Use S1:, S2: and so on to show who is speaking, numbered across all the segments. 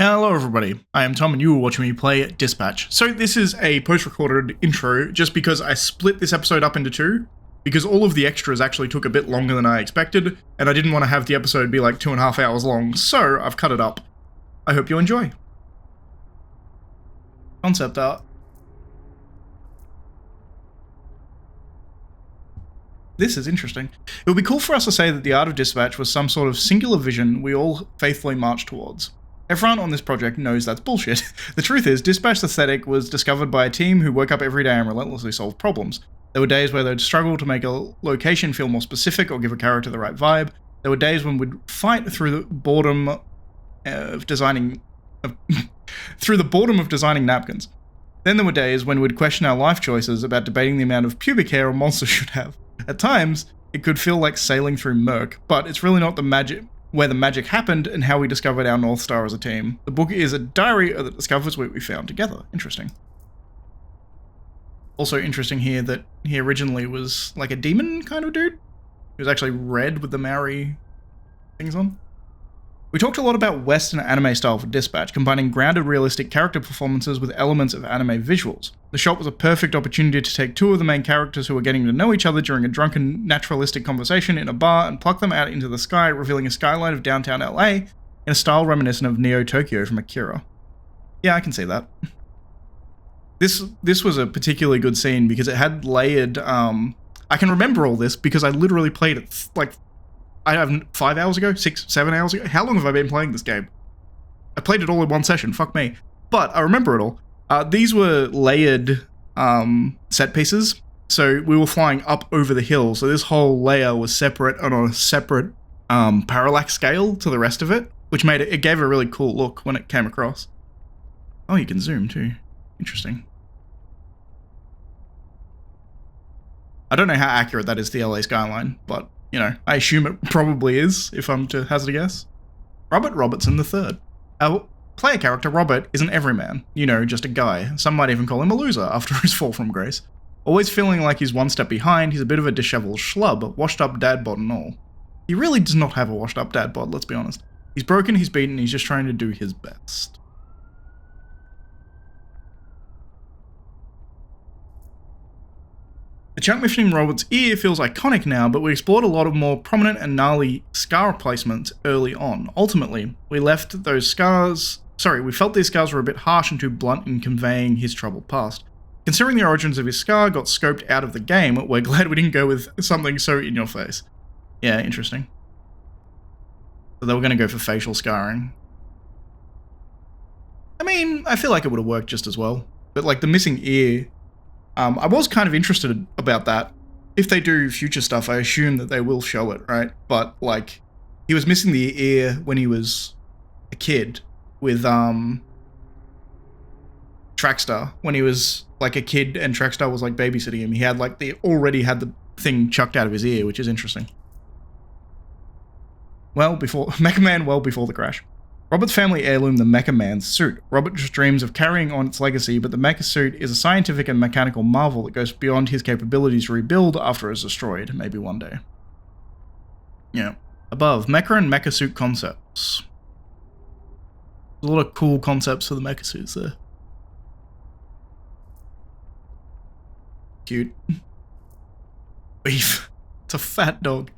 S1: Hello everybody, I am Tom and you are watching me play Dispatch. So this is a post-recorded intro just because I split this episode up into two, because all of the extras actually took a bit longer than I expected, and I didn't want to have the episode be like 2.5 hours long, so I've cut it up. I hope you enjoy. Concept art. This is interesting. It would be cool for us to say that the art of Dispatch was some sort of singular vision we all faithfully march towards. Everyone on this project knows that's bullshit. The truth is, Dispatch's aesthetic was discovered by a team who woke up every day and relentlessly solved problems. There were days where they'd struggle to make a location feel more specific or give a character the right vibe. There were days when we'd fight through the boredom of designing napkins. Then there were days when we'd question our life choices about debating the amount of pubic hair a monster should have. At times, it could feel like sailing through murk, but it's really not where the magic happened and how we discovered our North Star as a team. The book is a diary that discovers what we found together. Interesting. Also interesting here that he originally was like a demon kind of dude. He was actually red with the Maori things on. We talked a lot about Western anime style for Dispatch, combining grounded realistic character performances with elements of anime visuals. The shot was a perfect opportunity to take two of the main characters who were getting to know each other during a drunken, naturalistic conversation in a bar and pluck them out into the sky, revealing a skyline of downtown LA in a style reminiscent of Neo Tokyo from Akira. Yeah, I can see that. This was a particularly good scene because it had layered... I can remember all this because I literally played it I have 5 hours ago, 6, 7 hours ago. How long have I been playing this game? I played it all in one session, fuck me. But I remember it all. These were layered set pieces, so we were flying up over the hill, so this whole layer was separate and on a separate parallax scale to the rest of it, which made it gave a really cool look when it came across. Oh, you can zoom too. Interesting. I don't know how accurate that is to the LA skyline, but you know, I assume it probably is, if I'm to hazard a guess. Robert Robertson III. Our player character, Robert, is an everyman. You know, just a guy. Some might even call him a loser after his fall from grace. Always feeling like he's one step behind, he's a bit of a disheveled schlub, washed up dad bod and all. He really does not have a washed up dad bod, let's be honest. He's broken, he's beaten, he's just trying to do his best. The chunk missing from Robert's ear feels iconic now, but we explored a lot of more prominent and gnarly scar placements early on. Ultimately, we felt these scars were a bit harsh and too blunt in conveying his troubled past. Considering the origins of his scar got scoped out of the game, we're glad we didn't go with something so in your face. Yeah, interesting. So they were going to go for facial scarring. I mean, I feel like it would have worked just as well. But like the missing ear... I was kind of interested about that. If they do future stuff, I assume that they will show it, right? But, like, he was missing the ear when he was a kid with, Trackstar. When he was, like, a kid and Trackstar was, like, babysitting him. He had, like, already had the thing chucked out of his ear, which is interesting. Mecha Man well before the crash. Robert's family heirloom, the Mecha Man's suit. Robert just dreams of carrying on its legacy, but the mecha suit is a scientific and mechanical marvel that goes beyond his capabilities to rebuild after it is destroyed, maybe one day. Yeah. Above, mecha and mecha suit concepts. There's a lot of cool concepts for the mecha suits there. Cute. Beef. It's a fat dog.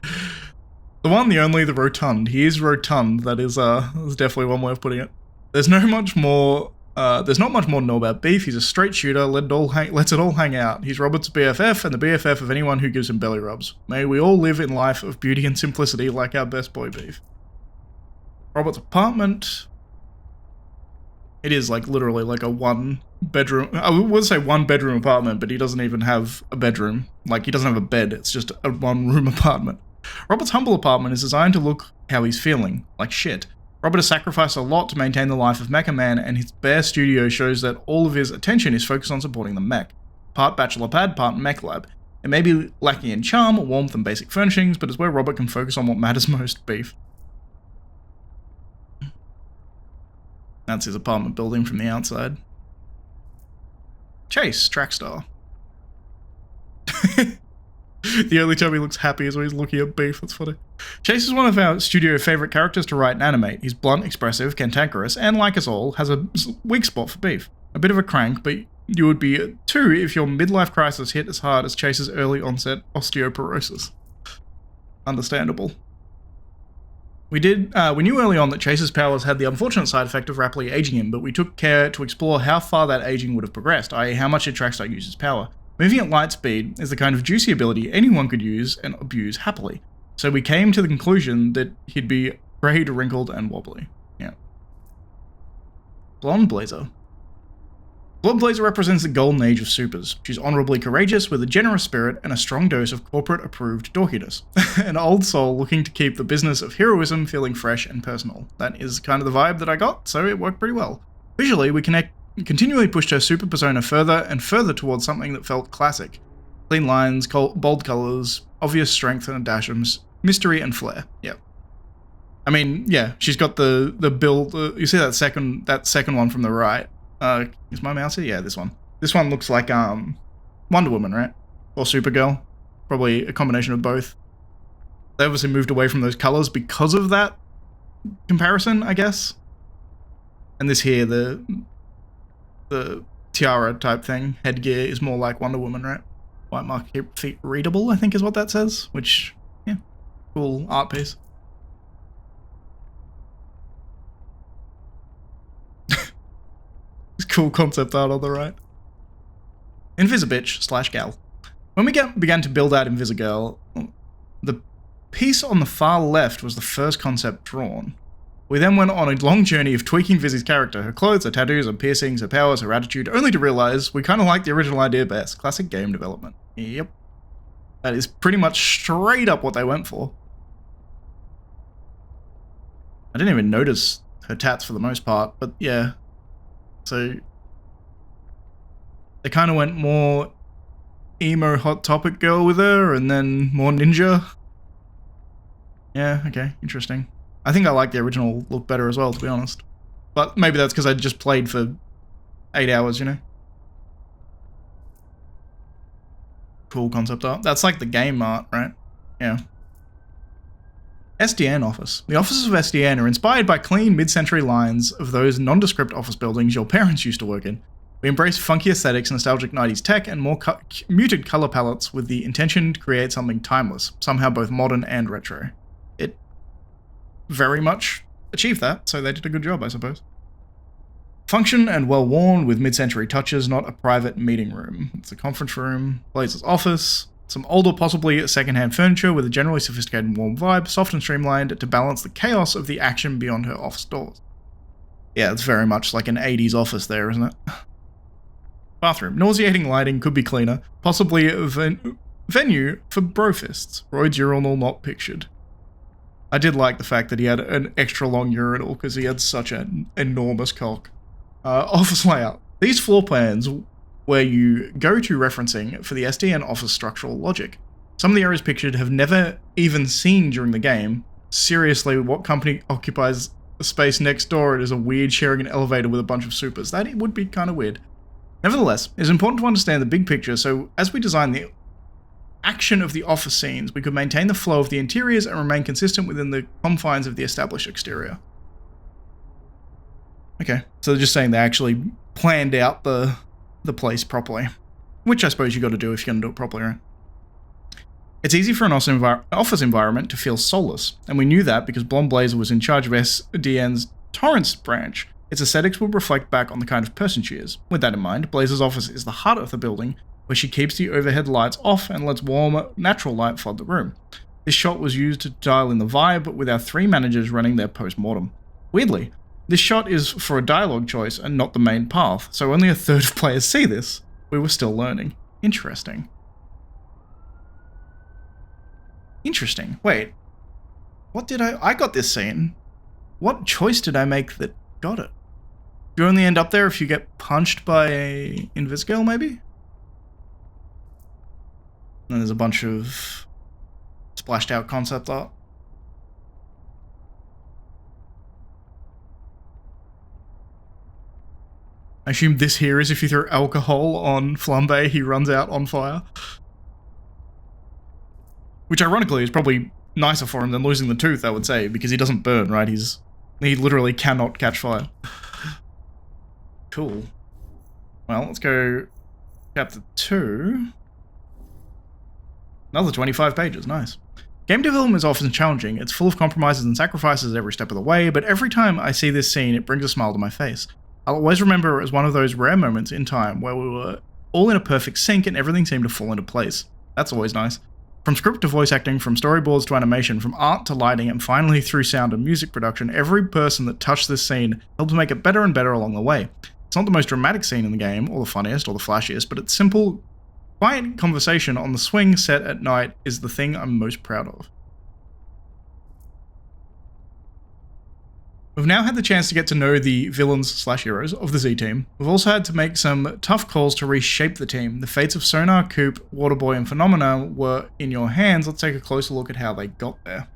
S1: The one, the only, the rotund. He is rotund. That is definitely one way of putting it. There's not much more to know about Beef. He's a straight shooter. Lets it all hang out. He's Robert's BFF and the BFF of anyone who gives him belly rubs. May we all live in life of beauty and simplicity like our best boy Beef. Robert's apartment. It is like literally like a one bedroom. I would say one bedroom apartment, but he doesn't even have a bedroom. Like he doesn't have a bed. It's just a one room apartment. Robert's humble apartment is designed to look how he's feeling, like shit. Robert has sacrificed a lot to maintain the life of Mecha Man, and his bare studio shows that all of his attention is focused on supporting the mech. Part bachelor pad, part mech lab. It may be lacking in charm, warmth, and basic furnishings, but it's where Robert can focus on what matters most, Beef. That's his apartment building from the outside. Chase, Trackstar. The only time he looks happy is when he's looking at beef. That's funny. Chase is one of our studio favorite characters to write and animate. He's blunt, expressive, cantankerous, and like us all, has a weak spot for beef. A bit of a crank, but you would be too if your midlife crisis hit as hard as Chase's early onset osteoporosis. Understandable. We knew early on that Chase's powers had the unfortunate side effect of rapidly aging him, but we took care to explore how far that aging would have progressed, i.e. how much it tracks our user's power. Moving at light speed is the kind of juicy ability anyone could use and abuse happily. So we came to the conclusion that he'd be grayed, wrinkled, and wobbly. Yeah. Blonde Blazer. Blonde Blazer represents the golden age of supers. She's honorably courageous with a generous spirit and a strong dose of corporate-approved dorkiness. An old soul looking to keep the business of heroism feeling fresh and personal. That is kind of the vibe that I got, so it worked pretty well. Visually, we continually pushed her super persona further and further towards something that felt classic. Clean lines, bold colors, obvious strength and a dash of mystery and flair. Yep. I mean, yeah, she's got the build. You see that second one from the right. Is my mouse here? Yeah, this one. This one looks like Wonder Woman, right? Or Supergirl. Probably a combination of both. They obviously moved away from those colors because of that comparison, I guess. And this here, the tiara type thing, headgear, is more like Wonder Woman, right? White market feet readable, I think is what that says. Which, yeah, cool art piece. Cool concept art on the right. Invisibitch/gal. When we began to build out Invisigirl, the piece on the far left was the first concept drawn. We then went on a long journey of tweaking Vizzy's character, her clothes, her tattoos, her piercings, her powers, her attitude, only to realize we kind of like the original idea best. Classic game development. Yep. That is pretty much straight up what they went for. I didn't even notice her tats for the most part, but yeah. So they kind of went more emo Hot Topic girl with her, and then more ninja. Yeah, okay, interesting. I think I like the original look better as well, to be honest. But maybe that's because I just played for 8 hours, you know? Cool concept art. That's like the game art, right? Yeah. SDN office. The offices of SDN are inspired by clean mid-century lines of those nondescript office buildings your parents used to work in. We embrace funky aesthetics, nostalgic 90s tech, and more muted color palettes with the intention to create something timeless, somehow both modern and retro. It very much achieved that, so they did a good job, I suppose. Function and well-worn with mid-century touches, not a private meeting room. It's a conference room, Blazer's office, some older, possibly second-hand furniture with a generally sophisticated and warm vibe, soft and streamlined to balance the chaos of the action beyond her office doors. Yeah, it's very much like an 80s office there, isn't it? Bathroom. Nauseating lighting, could be cleaner. Possibly a venue for brofists. Royd's urinal not pictured. I did like the fact that he had an extra long urinal because he had such an enormous cock. Office layout. These floor plans where you go to referencing for the SDN office structural logic. Some of the areas pictured have never even seen during the game. Seriously, what company occupies a space next door and is a weird sharing an elevator with a bunch of supers? That would be kind of weird. Nevertheless, it's important to understand the big picture, so as we design the action of the office scenes, we could maintain the flow of the interiors and remain consistent within the confines of the established exterior. Okay, so they're just saying they actually planned out the place properly, which I suppose you got to do if you're going to do it properly, right? It's easy for an office environment to feel soulless, and we knew that because Blonde Blazer was in charge of SDN's Torrance branch. Its aesthetics will reflect back on the kind of person she is. With that in mind, Blazer's office is the heart of the building, where she keeps the overhead lights off and lets warm, natural light flood the room. This shot was used to dial in the vibe with our 3 managers running their post-mortem. Weirdly, this shot is for a dialogue choice and not the main path, so only a third of players see this. We were still learning. Interesting. Interesting. Wait. What did I got this scene. What choice did I make that got it? Do you only end up there if you get punched by a Invisgirl, maybe? And there's a bunch of splashed out concept art. I assume this here is if you throw alcohol on Flambe, he runs out on fire. Which ironically is probably nicer for him than losing the tooth, I would say, because he doesn't burn, right? He literally cannot catch fire. Cool. Well, let's go chapter 2. Another 25 pages, nice. Game development is often challenging. It's full of compromises and sacrifices every step of the way, but every time I see this scene, it brings a smile to my face. I'll always remember it as one of those rare moments in time where we were all in a perfect sync and everything seemed to fall into place. That's always nice. From script to voice acting, from storyboards to animation, from art to lighting, and finally through sound and music production, every person that touched this scene helped make it better and better along the way. It's not the most dramatic scene in the game, or the funniest, or the flashiest, but its simple, quiet conversation on the swing set at night is the thing I'm most proud of. We've now had the chance to get to know the villains/heroes of the Z-Team. We've also had to make some tough calls to reshape the team. The fates of Sonar, Coop, Waterboy, and Phenomena were in your hands. Let's take a closer look at how they got there.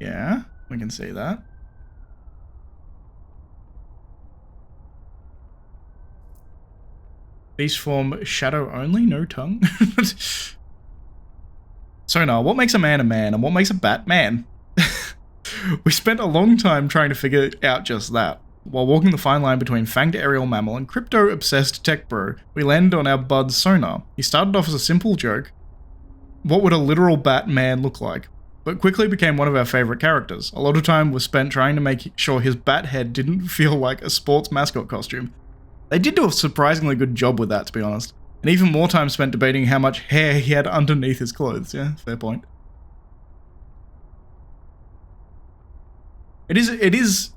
S1: Yeah, we can see that. Beast form shadow only, no tongue. Sonar, what makes a man and what makes a bat man? We spent a long time trying to figure out just that. While walking the fine line between fanged aerial mammal and crypto-obsessed tech bro, we landed on our bud Sonar. He started off as a simple joke. What would a literal bat man look like? But quickly became one of our favourite characters. A lot of time was spent trying to make sure his bat head didn't feel like a sports mascot costume. They did do a surprisingly good job with that, to be honest. And even more time spent debating how much hair he had underneath his clothes. Yeah, fair point. It is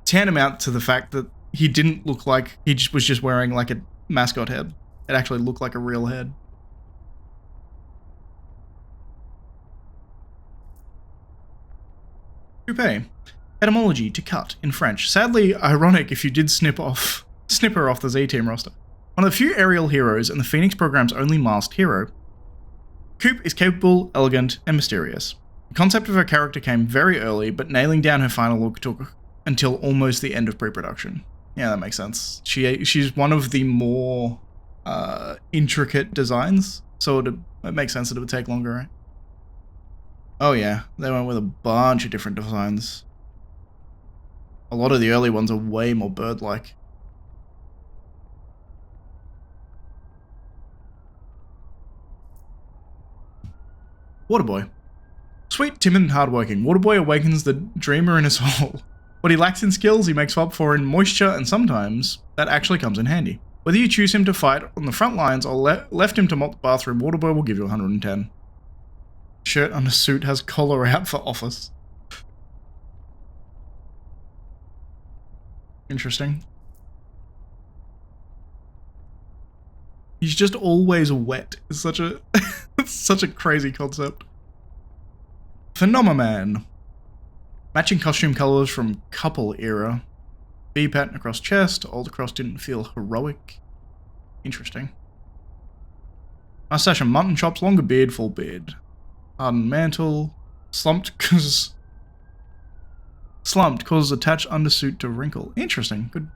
S1: tantamount to the fact that he didn't look like he was just wearing like a mascot head. It actually looked like a real head. Coupe. Etymology, to cut, in French. Sadly, ironic if you did snip her off the Z-Team roster. One of the few aerial heroes and the Phoenix program's only masked hero. Coop is capable, elegant, and mysterious. The concept of her character came very early, but nailing down her final look took until almost the end of pre-production. Yeah, that makes sense. She's one of the more intricate designs, so it makes sense that it would take longer, right? Oh yeah, they went with a bunch of different designs. A lot of the early ones are way more bird-like. Waterboy. Sweet, timid, and hardworking, Waterboy awakens the dreamer in us all. What he lacks in skills, he makes up for in moisture, and sometimes that actually comes in handy. Whether you choose him to fight on the front lines or left him to mop the bathroom, Waterboy will give you 110. Shirt under suit has collar out for office. Interesting. He's just always wet. It's such a it's such a crazy concept. Phenomenon. Matching costume colors from couple era. V pattern across chest. Old cross didn't feel heroic. Interesting. Mustache and mutton chops. Longer beard, full beard. Hardened mantle. Slumped causes attached undersuit to wrinkle. Interesting. Good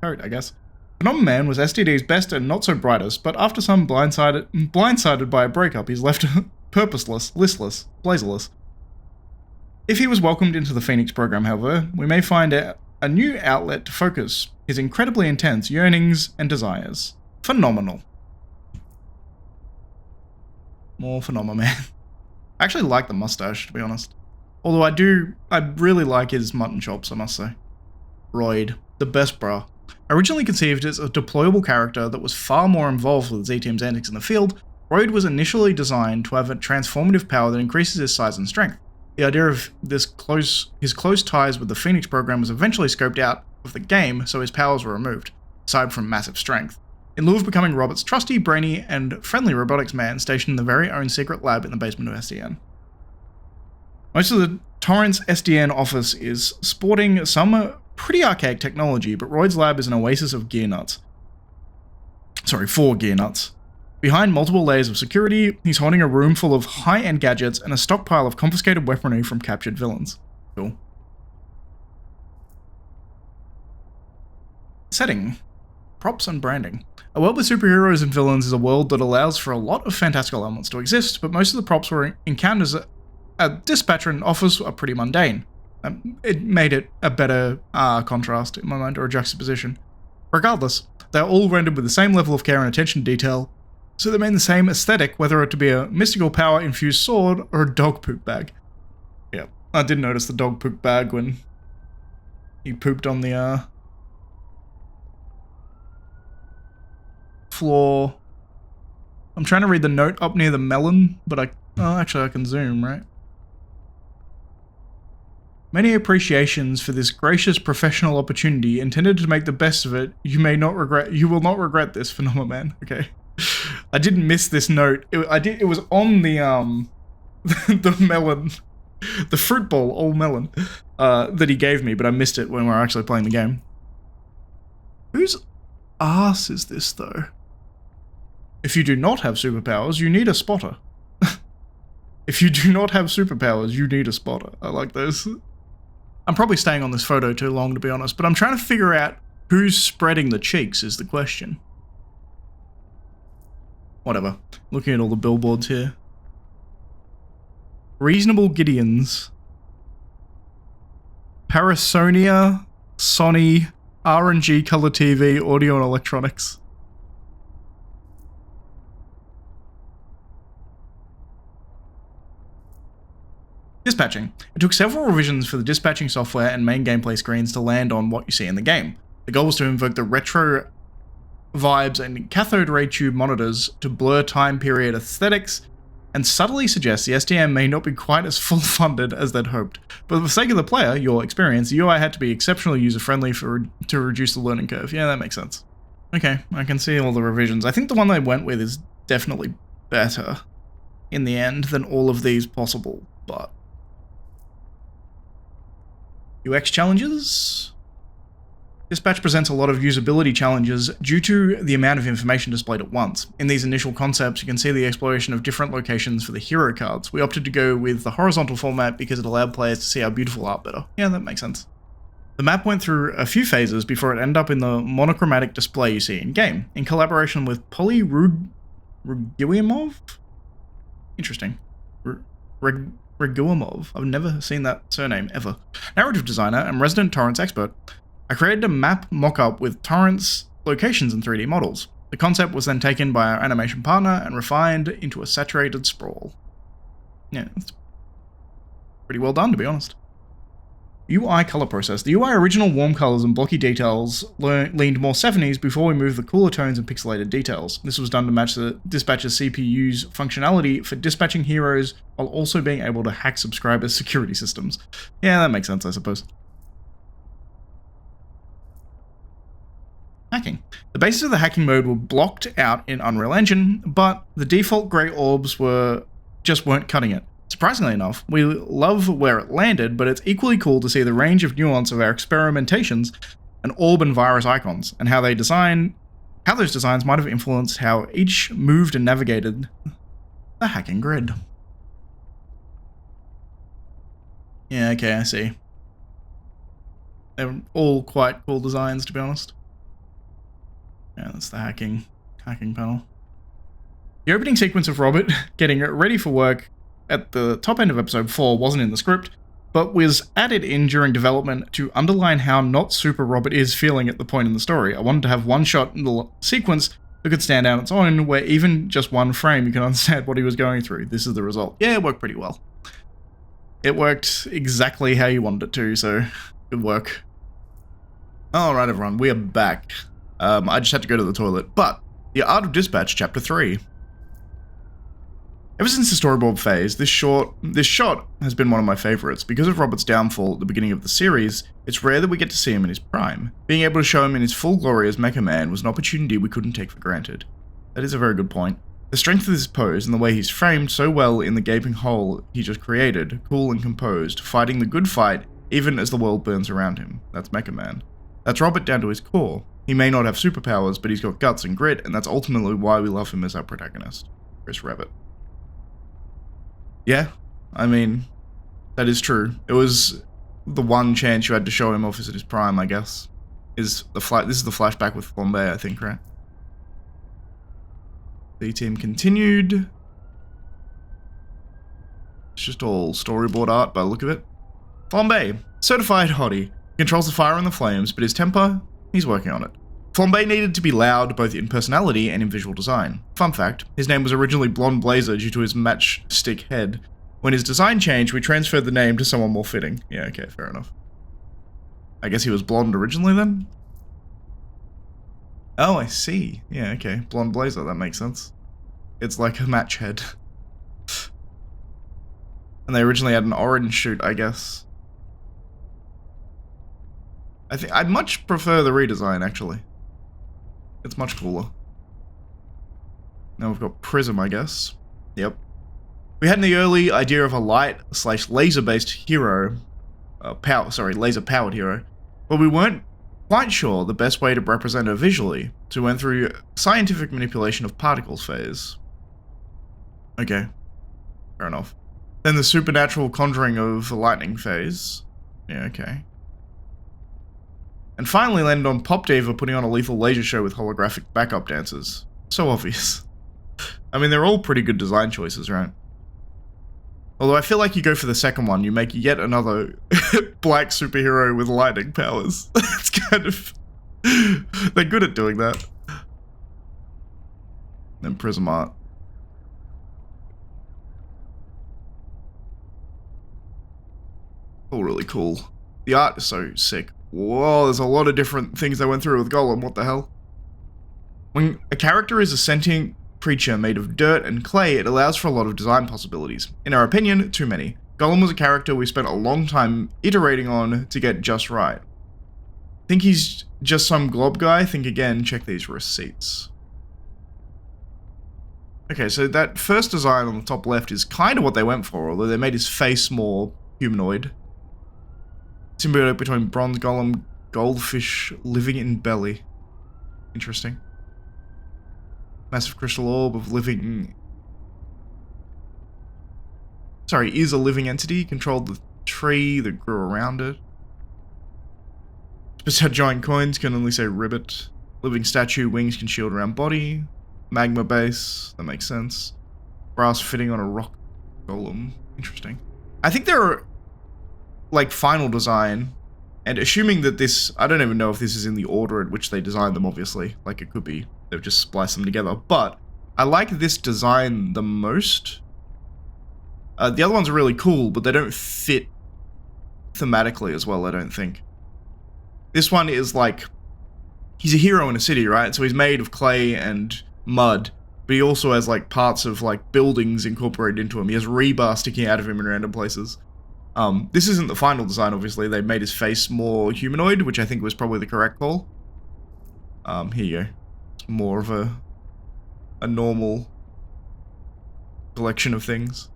S1: coat, I guess. Phenomenon was STD's best and not so brightest, but after some blindsided by a breakup, he's left purposeless, listless, blazerless. If he was welcomed into the Phoenix program, however, we may find a new outlet to focus his incredibly intense yearnings and desires. Phenomenal. More Phenomenon. I actually like the mustache, to be honest. Although I really like his mutton chops, I must say. Royd, the best bra. Originally conceived as a deployable character that was far more involved with Z-Team's antics in the field, Royd was initially designed to have a transformative power that increases his size and strength. The idea of his close ties with the Phoenix program was eventually scoped out of the game, so his powers were removed, aside from massive strength. In lieu of becoming Robert's trusty, brainy, and friendly robotics man stationed in the very own secret lab in the basement of SDN. Most of the Torrance SDN office is sporting some pretty archaic technology, but Royd's lab is an oasis of gear nuts. Sorry, 4 gear nuts. Behind multiple layers of security, he's holding a room full of high-end gadgets and a stockpile of confiscated weaponry from captured villains. Cool. Setting. props and branding. A world with superheroes and villains is a world that allows for a lot of fantastical elements to exist, but most of the props or encounters at Dispatcher and Office are pretty mundane. It made it a better contrast in my mind, or a juxtaposition. Regardless, they're all rendered with the same level of care and attention to detail, so they maintain the same aesthetic, whether it to be a mystical power-infused sword or a dog poop bag. Yeah, I did notice the dog poop bag when he pooped on the floor. I'm trying to read the note up near the melon, but actually I can zoom, right? Many appreciations for this gracious professional opportunity intended to make the best of it. You will not regret this, Phenomenon. Okay. I didn't miss this note. It was on the the melon, the fruit bowl, old melon, that he gave me, but I missed it when we were actually playing the game. Whose ass is this though? If you do not have superpowers, you need a spotter. If you do not have superpowers, you need a spotter. I like those. I'm probably staying on this photo too long, to be honest, but I'm trying to figure out who's spreading the cheeks is the question. Whatever. Looking at all the billboards here. Reasonable Gideons. Parasonia, Sony, RNG Color TV, Audio and Electronics. Dispatching. It took several revisions for the dispatching software and main gameplay screens to land on what you see in the game. The goal was to invoke the retro vibes and cathode ray tube monitors to blur time period aesthetics and subtly suggest the SDM may not be quite as full-funded as they'd hoped. But for the sake of the player, your experience, the UI had to be exceptionally user-friendly to reduce the learning curve. Yeah, that makes sense. Okay, I can see all the revisions. I think the one they went with is definitely better in the end than all of these possible, but... UX challenges. Dispatch presents a lot of usability challenges due to the amount of information displayed at once. In these initial concepts, you can see the exploration of different locations for the hero cards. We opted to go with the horizontal format because it allowed players to see our beautiful art better. Yeah, that makes sense. The map went through a few phases before it ended up in the monochromatic display you see in-game, in collaboration with Polly Ruguimov? Interesting. Reguimov. I've never seen that surname, ever. Narrative designer and resident torrents expert. I created a map mock-up with torrents, locations, and 3D models. The concept was then taken by our animation partner and refined into a saturated sprawl. Yeah, it's pretty well done, to be honest. UI color process. The UI original warm colors and blocky details leaned more 70s before we moved the cooler tones and pixelated details. This was done to match the dispatcher's CPU's functionality for dispatching heroes while also being able to hack subscribers' security systems. Yeah, that makes sense, I suppose. Hacking. The bases of the hacking mode were blocked out in Unreal Engine, but the default grey orbs just weren't cutting it. Surprisingly enough, we love where it landed, but it's equally cool to see the range of nuance of our experimentations and orb and virus icons, and how those designs might have influenced how each moved and navigated the hacking grid. Yeah, okay, I see. They're all quite cool designs, to be honest. Yeah, that's the hacking panel. The opening sequence of Robert getting ready for work at the top end of episode 4 wasn't in the script, but was added in during development to underline how not super Robert is feeling at the point in the story. I wanted to have one shot in the sequence that could stand out on its own, where even just one frame you can understand what he was going through. This is the result. Yeah, it worked pretty well. It worked exactly how you wanted it to, so good work. Alright everyone, we are back. I just had to go to the toilet, but The Art of Dispatch, Chapter 3. Ever since the storyboard phase, this shot has been one of my favourites. Because of Robert's downfall at the beginning of the series, it's rare that we get to see him in his prime. Being able to show him in his full glory as Mecha Man was an opportunity we couldn't take for granted. That is a very good point. The strength of this pose and the way he's framed so well in the gaping hole he just created, cool and composed, fighting the good fight even as the world burns around him. That's Mecha Man. That's Robert down to his core. He may not have superpowers, but he's got guts and grit, and that's ultimately why we love him as our protagonist. Chris Rabbit. Yeah, I mean, that is true. It was the one chance you had to show him off at his prime, I guess. Is the this is the flashback with Flambe, I think, right? The team continued. It's just all storyboard art by the look of it. Flambe, certified hottie, controls the fire and the flames, but his temper, he's working on it. Flambe needed to be loud both in personality and in visual design. Fun fact, his name was originally Blonde Blazer due to his matchstick head. When his design changed, we transferred the name to someone more fitting. Yeah, okay, fair enough. I guess he was blonde originally then? Oh, I see. Yeah, okay. Blonde Blazer, that makes sense. It's like a match head. And they originally had an orange shoot, I guess. I think I'd much prefer the redesign, actually. It's much cooler. Now we've got Prism, I guess. Yep. We had in the early idea of a light/laser-based hero, laser-powered hero, but we weren't quite sure the best way to represent her visually, so we went through scientific manipulation of particles phase. Okay, fair enough. Then the supernatural conjuring of the lightning phase. Yeah, okay. And finally landed on Pop Diva putting on a lethal laser show with holographic backup dancers. So obvious. I mean, they're all pretty good design choices, right? Although I feel like you go for the second one, you make yet another black superhero with lightning powers. It's kind of... they're good at doing that. Then Prism art. All really cool. The art is so sick. Whoa, there's a lot of different things they went through with Golem, what the hell? When a character is a sentient creature made of dirt and clay, it allows for a lot of design possibilities. In our opinion, too many. Golem was a character we spent a long time iterating on to get just right. Think he's just some glob guy? Think again, check these receipts. Okay, so that first design on the top left is kind of what they went for, although they made his face more humanoid. Symbiotic between bronze golem, goldfish living in belly. Interesting. Massive crystal orb of living... Sorry, is a living entity. Controlled the tree that grew around it. Just had giant coins, can only say ribbit. Living statue, wings can shield around body. Magma base, that makes sense. Brass fitting on a rock golem. Interesting. I think there are... like final design, and assuming that this, I don't even know if this is in the order at which they designed them, obviously, like it could be, they've just spliced them together, but I like this design the most. The other ones are really cool, but they don't fit thematically as well, I don't think. This one is like, he's a hero in a city, right? So he's made of clay and mud, but he also has like parts of like buildings incorporated into him. He has rebar sticking out of him in random places. This isn't the final design, obviously. They made his face more humanoid, which I think was probably the correct call. Here you go. It's more of a normal collection of things.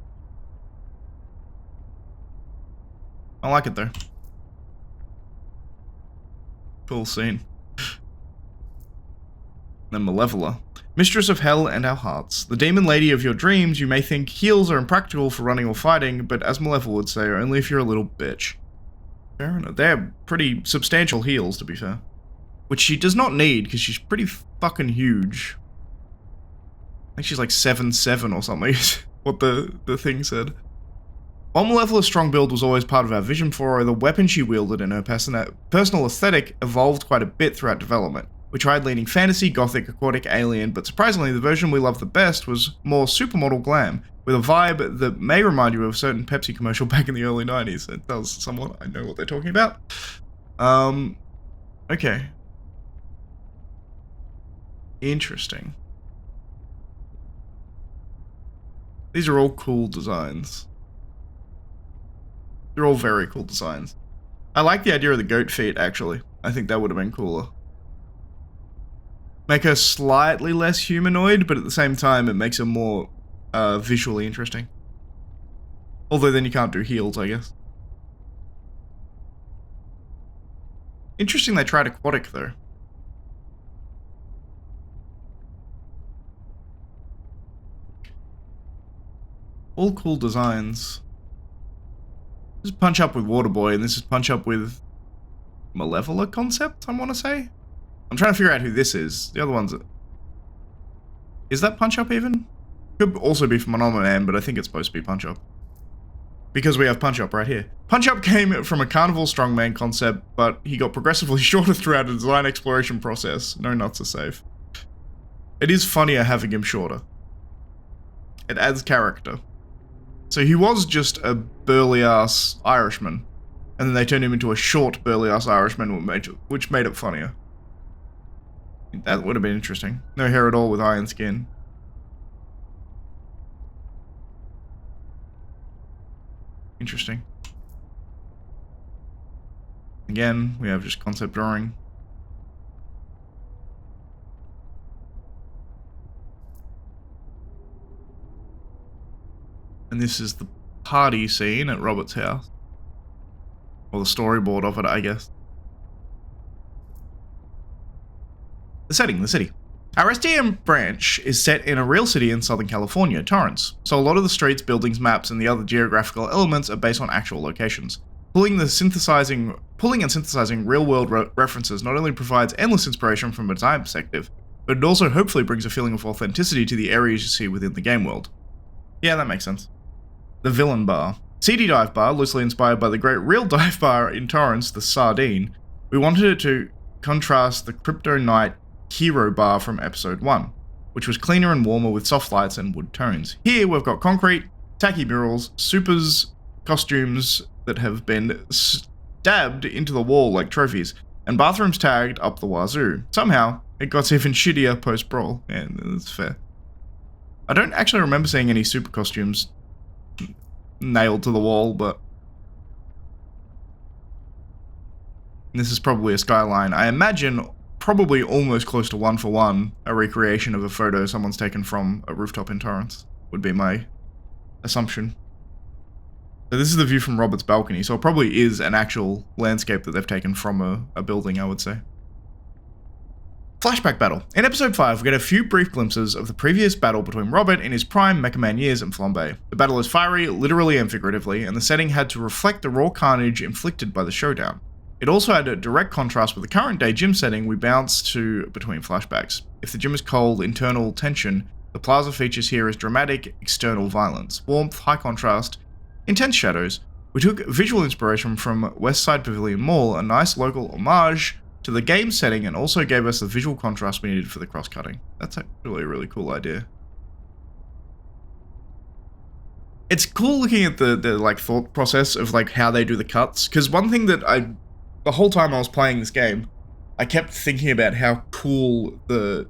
S1: I like it, though. Cool scene. Then Malevola. Mistress of Hell and our hearts. The demon lady of your dreams, you may think heals are impractical for running or fighting, but as Malevola would say, only if you're a little bitch. Fair enough. They're pretty substantial heals, to be fair. Which she does not need, because she's pretty fucking huge. I think she's like 7'7" or something, what the thing said. While Malevola's strong build was always part of our vision for her, the weapon she wielded and her personal aesthetic evolved quite a bit throughout development. We tried leaning fantasy, gothic, aquatic, alien, but surprisingly the version we loved the best was more supermodel glam, with a vibe that may remind you of a certain Pepsi commercial back in the early 90s. It does somewhat, I know what they're talking about. Okay. Interesting. These are all cool designs. They're all very cool designs. I like the idea of the goat feet, actually. I think that would have been cooler. Make her slightly less humanoid, but at the same time it makes her more visually interesting. Although then you can't do heels, I guess. Interesting they tried aquatic, though. All cool designs. This is Punch Up with Waterboy, and this is Punch Up with Malevola concept, I want to say? I'm trying to figure out who this is. The other one's... Is that Punch Up even? Could also be from Anonymous Man, but I think it's supposed to be Punch Up. Because we have Punch Up right here. Punch Up came from a carnival strongman concept, but he got progressively shorter throughout the design exploration process. No nuts are safe. It is funnier having him shorter. It adds character. So he was just a burly-ass Irishman, and then they turned him into a short burly-ass Irishman, which made it funnier. That would have been interesting. No hair at all with iron skin. Interesting. Again, we have just concept drawing. And this is the party scene at Robert's house. Or the storyboard of it, I guess. The setting, the city. Our SDM branch is set in a real city in Southern California, Torrance, so a lot of the streets, buildings, maps, and the other geographical elements are based on actual locations. Pulling and synthesizing real-world references not only provides endless inspiration from a design perspective, but it also hopefully brings a feeling of authenticity to the areas you see within the game world. Yeah, that makes sense. The Villain Bar. CD Dive Bar, loosely inspired by the great real dive bar in Torrance, the Sardine. We wanted it to contrast the Crypto Knight Hero Bar from episode 1, which was cleaner and warmer with soft lights and wood tones. Here we've got concrete, tacky murals, supers, costumes that have been stabbed into the wall like trophies, and bathrooms tagged up the wazoo. Somehow, it got even shittier post-brawl. Yeah, that's fair. I don't actually remember seeing any super costumes nailed to the wall, but... This is probably a skyline. I imagine probably almost close to 1-for-1 a recreation of a photo someone's taken from a rooftop in Torrance, would be my assumption. So this is the view from Robert's balcony, so it probably is an actual landscape that they've taken from a building, I would say. Flashback battle. In episode 5, we get a few brief glimpses of the previous battle between Robert in his prime Mecha Man years and Flambe. The battle is fiery, literally and figuratively, and the setting had to reflect the raw carnage inflicted by the showdown. It also had a direct contrast with the current day gym setting we bounce to between flashbacks. If the gym is cold, internal tension, the plaza features here as dramatic external violence, warmth, high contrast, intense shadows. We took visual inspiration from West Side Pavilion Mall, a nice local homage to the game setting, and also gave us the visual contrast we needed for the cross-cutting. That's actually a really cool idea. It's cool looking at the like thought process of like how they do the cuts, because one thing that the whole time I was playing this game, I kept thinking about how cool the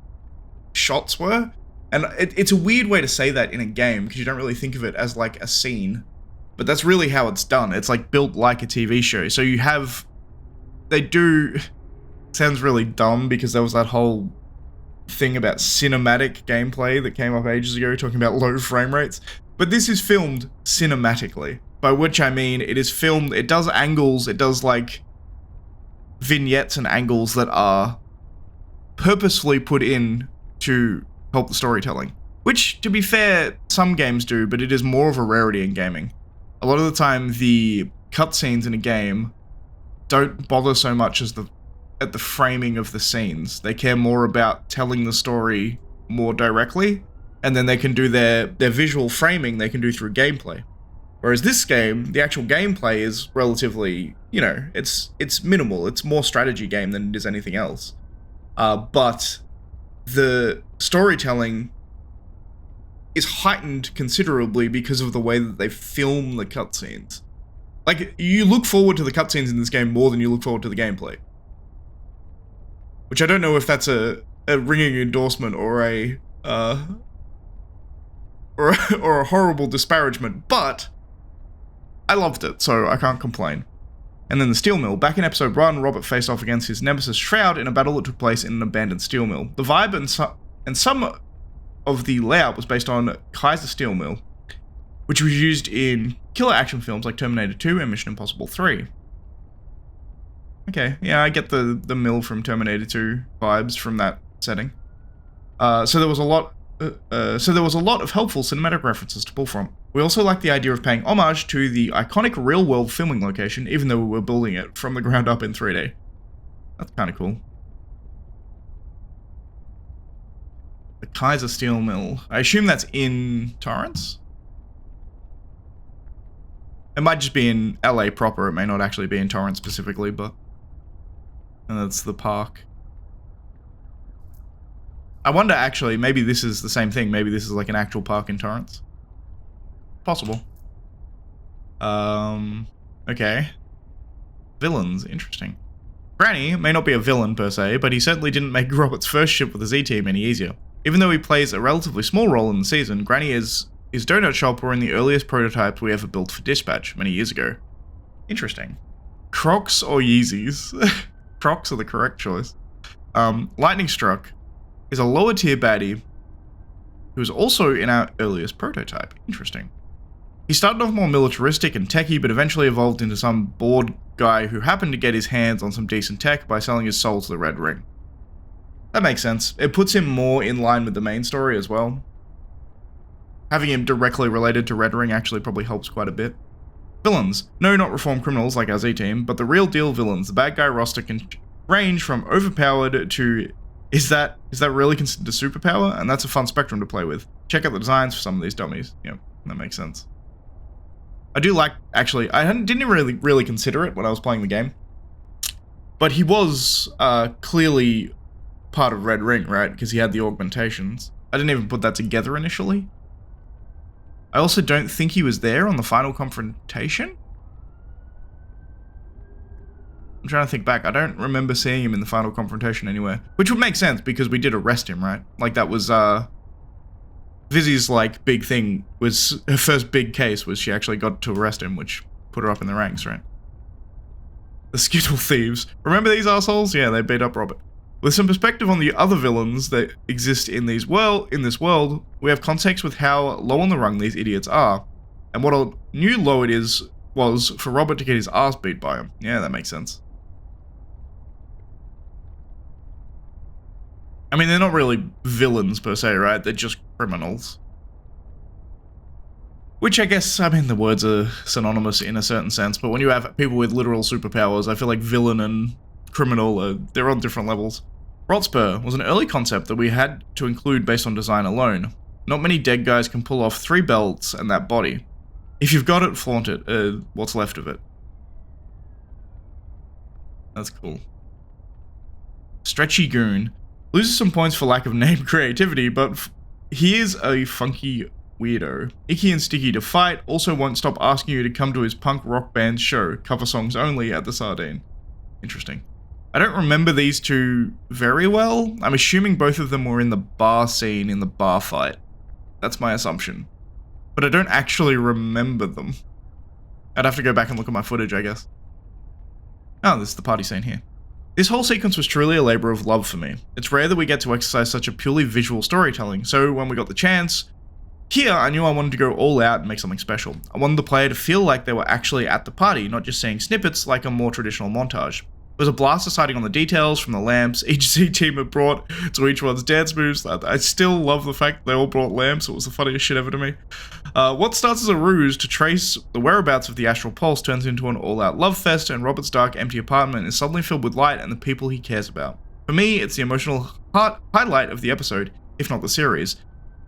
S1: shots were. And it's a weird way to say that in a game, because you don't really think of it as like a scene. But that's really how it's done. It's like built like a TV show. So you have... They do... Sounds really dumb, because there was that whole thing about cinematic gameplay that came up ages ago, talking about low frame rates. But this is filmed cinematically. By which I mean, it is filmed... It does angles, it does like... vignettes and angles that are purposefully put in to help the storytelling. Which, to be fair, some games do, but it is more of a rarity in gaming. A lot of the time, the cutscenes in a game don't bother so much as at the framing of the scenes. They care more about telling the story more directly, and then they can do their visual framing they can do through gameplay. Whereas this game, the actual gameplay is relatively, you know, it's minimal. It's more strategy game than it is anything else. But the storytelling is heightened considerably because of the way that they film the cutscenes. Like, you look forward to the cutscenes in this game more than you look forward to the gameplay. Which I don't know if that's a ringing endorsement or a horrible disparagement, but I loved it, so I can't complain. And then the steel mill. Back in episode 1, Robert faced off against his nemesis Shroud in a battle that took place in an abandoned steel mill. The vibe and some of the layout was based on Kaiser Steel Mill, which was used in killer action films like Terminator 2 and Mission Impossible 3. Okay, yeah, I get the mill from Terminator 2 vibes from that setting. So there was a lot of helpful cinematic references to pull from. We also liked the idea of paying homage to the iconic real-world filming location, even though we were building it from the ground up in 3D. That's kind of cool. The Kaiser Steel Mill. I assume that's in Torrance? It might just be in LA proper. It may not actually be in Torrance specifically, but... And that's the park. I wonder, actually, maybe this is the same thing. Maybe this is like an actual park in Torrance. Possible. Okay. Villains, interesting. Granny may not be a villain per se, but he certainly didn't make Robert's first ship with the Z-Team any easier. Even though he plays a relatively small role in the season, Granny is his donut shop were in the earliest prototypes we ever built for Dispatch many years ago. Interesting. Crocs or Yeezys? Crocs are the correct choice. Lightning Struck is a lower tier baddie who was also in our earliest prototype. Interesting. He started off more militaristic and techie, but eventually evolved into some bored guy who happened to get his hands on some decent tech by selling his soul to the Red Ring. That makes sense. It puts him more in line with the main story as well. Having him directly related to Red Ring actually probably helps quite a bit. Villains. No, not reformed criminals like our Z-Team, but the real deal villains. The bad guy roster can range from overpowered to... Is that really considered a superpower? And that's a fun spectrum to play with. Check out the designs for some of these dummies. Yep, that makes sense. I do like, actually, I didn't really consider it when I was playing the game. But he was clearly part of Red Ring, right? Because he had the augmentations. I didn't even put that together initially. I also don't think he was there on the final confrontation. I'm trying to think back. I don't remember seeing him in the final confrontation anywhere. Which would make sense because we did arrest him, right? Like that was, Vizzy's like big thing was, her first big case was she actually got to arrest him, which put her up in the ranks, right? The Skittle Thieves. Remember these assholes? Yeah, they beat up Robert. With some perspective on the other villains that exist in this world, we have context with how low on the rung these idiots are, and what a new low it was for Robert to get his ass beat by him. Yeah, that makes sense. I mean, they're not really villains per se, right? They're just criminals. Which I guess, I mean, the words are synonymous in a certain sense, but when you have people with literal superpowers, I feel like villain and criminal, they're on different levels. Rotspur was an early concept that we had to include based on design alone. Not many dead guys can pull off 3 belts and that body. If you've got it, flaunt it. What's left of it. That's cool. Stretchy Goon. Loses some points for lack of name creativity, but he is a funky weirdo. Icky and sticky to fight, also won't stop asking you to come to his punk rock band show, cover songs only at the Sardine. Interesting. I don't remember these two very well. I'm assuming both of them were in the bar scene in the bar fight. That's my assumption. But I don't actually remember them. I'd have to go back and look at my footage, I guess. Oh, this is the party scene here. This whole sequence was truly a labor of love for me. It's rare that we get to exercise such a purely visual storytelling, so when we got the chance, here I knew I wanted to go all out and make something special. I wanted the player to feel like they were actually at the party, not just seeing snippets like a more traditional montage. It was a blast deciding on the details from the lamps each Z-Team had brought to each one's dance moves. I still love the fact they all brought lamps. It was the funniest shit ever to me. What starts as a ruse to trace the whereabouts of the Astral Pulse turns into an all-out love fest, and Robert's dark, empty apartment is suddenly filled with light and the people he cares about. For me, it's the emotional highlight of the episode, if not the series,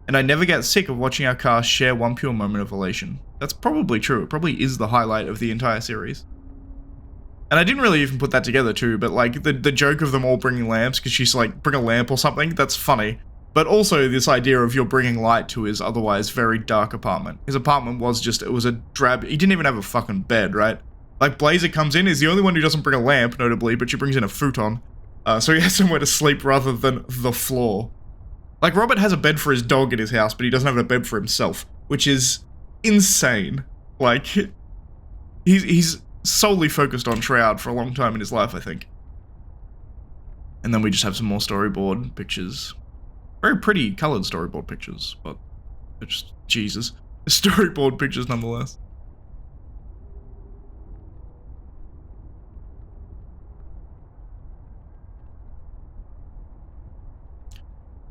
S1: and I never get sick of watching our cast share one pure moment of elation. That's probably true. It probably is the highlight of the entire series. And I didn't really even put that together too, but like the joke of them all bringing lamps, because she's like, bring a lamp or something, that's funny. But also this idea of you're bringing light to his otherwise very dark apartment. His apartment was just, it was a drab, he didn't even have a fucking bed, right? Like Blazer comes in, is the only one who doesn't bring a lamp, notably, but she brings in a futon. So he has somewhere to sleep rather than the floor. Like Robert has a bed for his dog in his house, but he doesn't have a bed for himself, which is insane. Like, he's solely focused on Shroud for a long time in his life, I think. And then we just have some more storyboard pictures. Very pretty coloured storyboard pictures, but they're just, Jesus. Storyboard pictures nonetheless.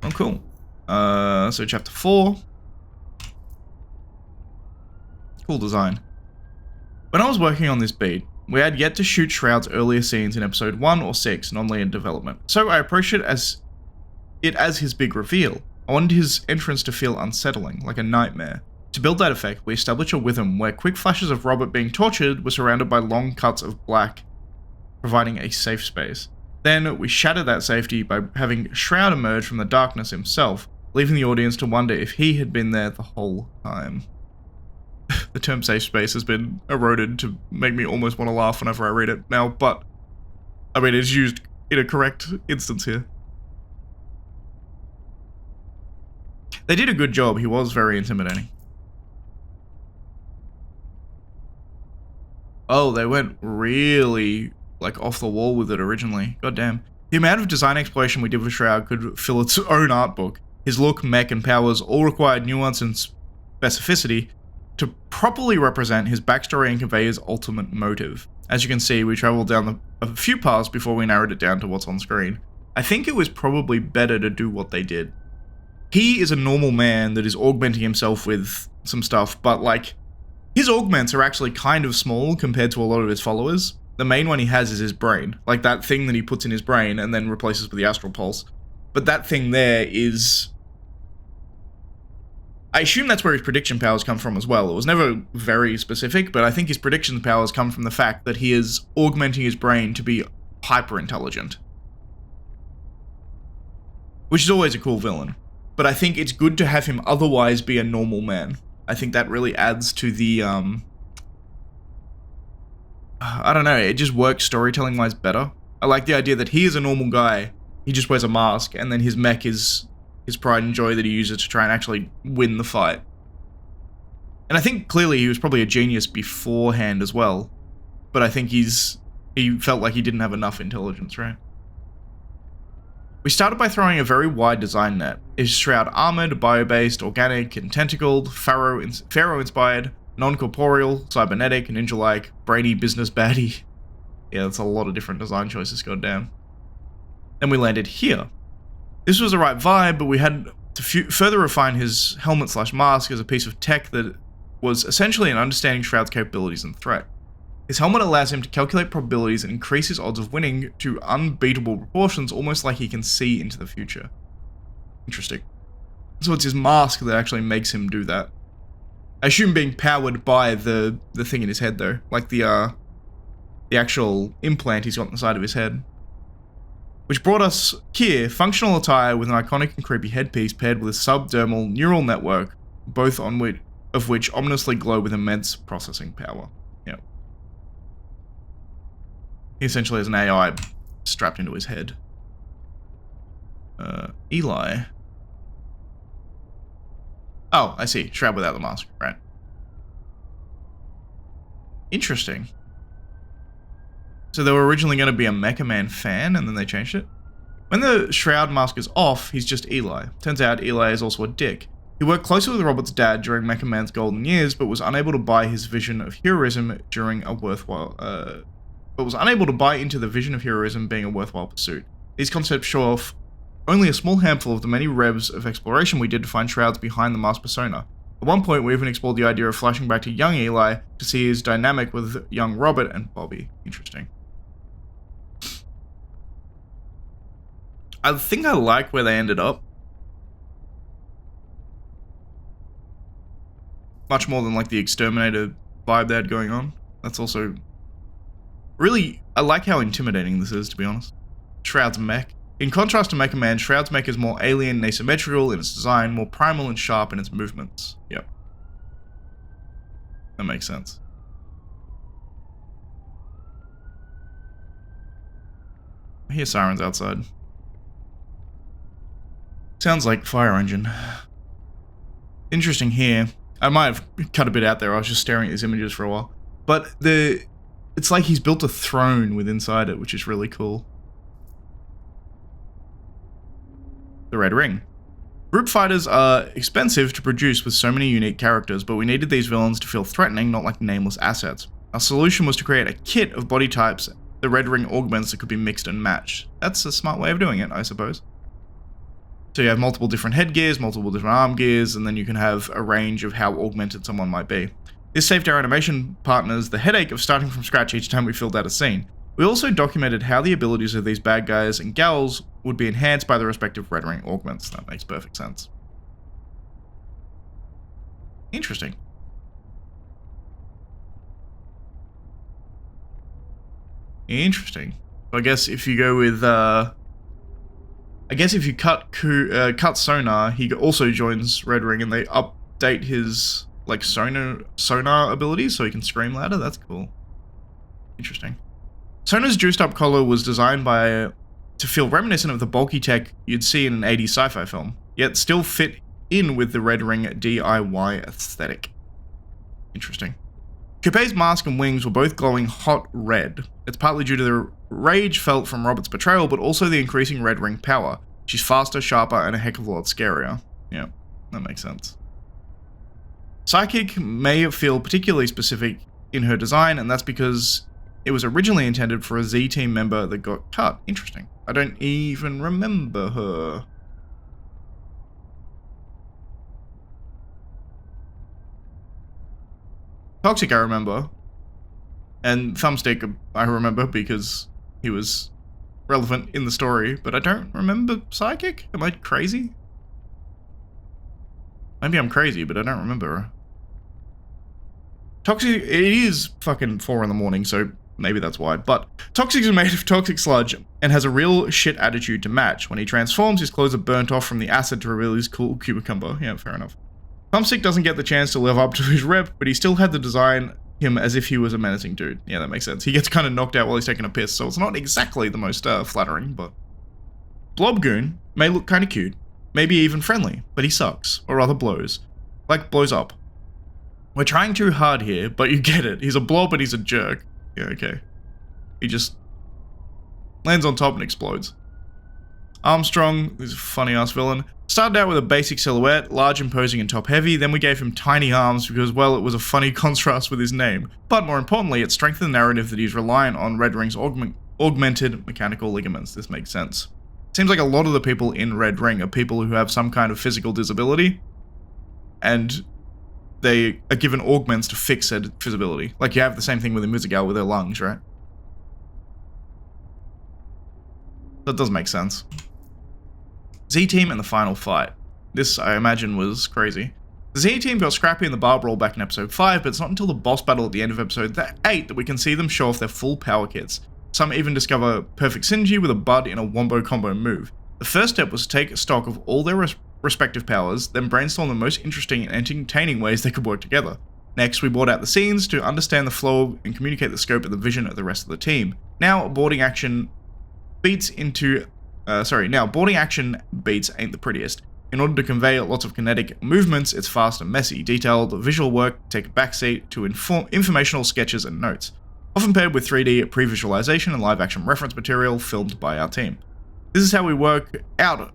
S1: Oh, cool. So chapter 4. Cool design. When I was working on this beat, We had yet to shoot Shroud's earlier scenes in episode 1 or 6, normally in development, so I approached it as his big reveal. I wanted his entrance to feel unsettling, like a nightmare. To build that effect, we established a rhythm where quick flashes of Robert being tortured were surrounded by long cuts of black, providing a safe space. Then, we shattered that safety by having Shroud emerge from the darkness himself, leaving the audience to wonder if he had been there the whole time. The term safe space has been eroded to make me almost want to laugh whenever I read it now, but I mean, it's used in a correct instance here. They did a good job. He was very intimidating. Oh, they went really, like, off the wall with it originally. God damn. The amount of design exploration we did with Shroud could fill its own art book. His look, mech, and powers all required nuance and specificity to properly represent his backstory and convey his ultimate motive. As you can see, we traveled down a few paths before we narrowed it down to what's on screen. I think it was probably better to do what they did. He is a normal man that is augmenting himself with some stuff, but like, his augments are actually kind of small compared to a lot of his followers. The main one he has is his brain, like that thing that he puts in his brain and then replaces with the astral pulse. But that thing there is... I assume that's where his prediction powers come from as well. It was never very specific, but I think his prediction powers come from the fact that he is augmenting his brain to be hyper intelligent. Which is always a cool villain. But I think it's good to have him otherwise be a normal man. I think that really adds to the, I don't know, it just works storytelling-wise better. I like the idea that he is a normal guy, he just wears a mask, and then his mech is his pride and joy that he uses to try and actually win the fight. And I think clearly he was probably a genius beforehand as well, but I think he felt like he didn't have enough intelligence, right? We started by throwing a very wide design net. Is Shroud armored, bio-based, organic, and tentacled, Pharaoh-inspired, non-corporeal, cybernetic, ninja-like, brainy business baddie? Yeah, that's a lot of different design choices, goddamn. Then we landed here. This was the right vibe, but we had to further refine his helmet/mask as a piece of tech that was essentially an understanding Shroud's capabilities and threat. His helmet allows him to calculate probabilities and increase his odds of winning to unbeatable proportions, almost like he can see into the future. Interesting. So it's his mask that actually makes him do that. I assume being powered by the thing in his head though, like the actual implant he's got on the side of his head. Which brought us here, functional attire with an iconic and creepy headpiece paired with a subdermal neural network, both of which ominously glow with immense processing power. Yep. He essentially has an AI strapped into his head. Eli. Oh, I see. Shroud without the mask. Right. Interesting. So they were originally going to be a Mecha Man fan, and then they changed it? When the Shroud mask is off, he's just Eli. Turns out Eli is also a dick. He worked closely with Robert's dad during Mecha Man's golden years, but was unable to buy his vision of heroism during a worthwhile... was unable to buy into the vision of heroism being a worthwhile pursuit. These concepts show off only a small handful of the many revs of exploration we did to find Shrouds behind the mask persona. At one point, we even explored the idea of flashing back to young Eli to see his dynamic with young Robert and Bobby. Interesting. I think I like where they ended up. Much more than like the Exterminator vibe they had going on. That's also... Really, I like how intimidating this is, to be honest. Shroud's mech. In contrast to Mecha Man, Shroud's mech is more alien and asymmetrical in its design, more primal and sharp in its movements. Yep. That makes sense. I hear sirens outside. Sounds like fire engine. Interesting here. I might have cut a bit out there. I was just staring at these images for a while. But it's like he's built a throne with inside it, which is really cool. The Red Ring. Group fighters are expensive to produce with so many unique characters, but we needed these villains to feel threatening, not like nameless assets. Our solution was to create a kit of body types, the Red Ring augments that could be mixed and matched. That's a smart way of doing it, I suppose. So you have multiple different headgears, multiple different arm gears, and then you can have a range of how augmented someone might be. This saved our animation partners the headache of starting from scratch each time we filled out a scene. We also documented how the abilities of these bad guys and gals would be enhanced by the respective red ring augments. That makes perfect sense. Interesting. Interesting. I guess if you go with, I guess if you cut Sonar, he also joins Red Ring, and they update his like sonar abilities so he can scream louder. That's cool. Interesting. Sonar's juiced up collar was designed to feel reminiscent of the bulky tech you'd see in an 80s sci-fi film, yet still fit in with the Red Ring DIY aesthetic. Interesting. Coupe's mask and wings were both glowing hot red. It's partly due to the rage felt from Robert's betrayal, but also the increasing Red Ring power. She's faster, sharper, and a heck of a lot scarier. Yeah, that makes sense. Psychic may feel particularly specific in her design, and that's because it was originally intended for a Z-Team member that got cut. Interesting. I don't even remember her. Toxic I remember, and Thumbstick I remember because he was relevant in the story, but I don't remember Psychic? Am I crazy? Maybe I'm crazy, but I don't remember her. Toxic, it is fucking 4 in the morning, so maybe that's why, but Toxic is made of toxic sludge and has a real shit attitude to match. When he transforms, his clothes are burnt off from the acid to reveal his cool cucumber. Yeah, fair enough. Thumbstick doesn't get the chance to live up to his rep, but he still had to design him as if he was a menacing dude. Yeah, that makes sense. He gets kind of knocked out while he's taking a piss, so it's not exactly the most flattering, but... Blobgoon may look kind of cute, maybe even friendly, but he sucks, or rather blows. Like, blows up. We're trying too hard here, but you get it. He's a blob and he's a jerk. Yeah, okay. He just lands on top and explodes. Armstrong, this funny-ass villain, started out with a basic silhouette, large, imposing, and top-heavy, then we gave him tiny arms because, well, it was a funny contrast with his name. But more importantly, it strengthened the narrative that he's reliant on Red Ring's augmented mechanical ligaments. This makes sense. Seems like a lot of the people in Red Ring are people who have some kind of physical disability, and they are given augments to fix said disability. Like you have the same thing with Invisigal with their lungs, right? That does make sense. Z-Team and the final fight. This, I imagine, was crazy. The Z-Team got scrappy in the bar brawl back in episode 5, but it's not until the boss battle at the end of episode 8 that we can see them show off their full power kits. Some even discover perfect synergy with a Bud in a wombo combo move. The first step was to take stock of all their respective powers, then brainstorm the most interesting and entertaining ways they could work together. Next, we brought out the scenes to understand the flow and communicate the scope of the vision of the rest of the team. Now, boarding action beats ain't the prettiest. In order to convey lots of kinetic movements, it's fast and messy. Detailed visual work take a backseat to informational sketches and notes, often paired with 3D pre-visualization and live-action reference material filmed by our team. This is how we work out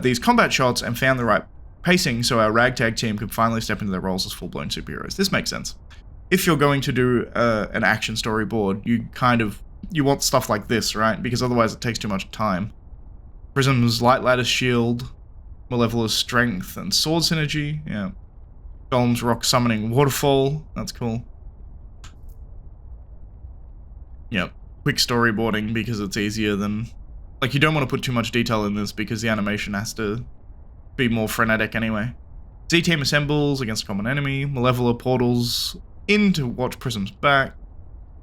S1: these combat shots and found the right pacing so our ragtag team could finally step into their roles as full-blown superheroes. This makes sense. If you're going to do an action storyboard, you want stuff like this, right? Because otherwise it takes too much time. Prism's light lattice shield, Malevola's strength and sword synergy, yeah. Golem's rock summoning waterfall, that's cool. Yep, quick storyboarding because it's easier than... Like, you don't want to put too much detail in this because the animation has to be more frenetic anyway. Z-Team assembles against a common enemy, Malevola portals in to watch Prism's back.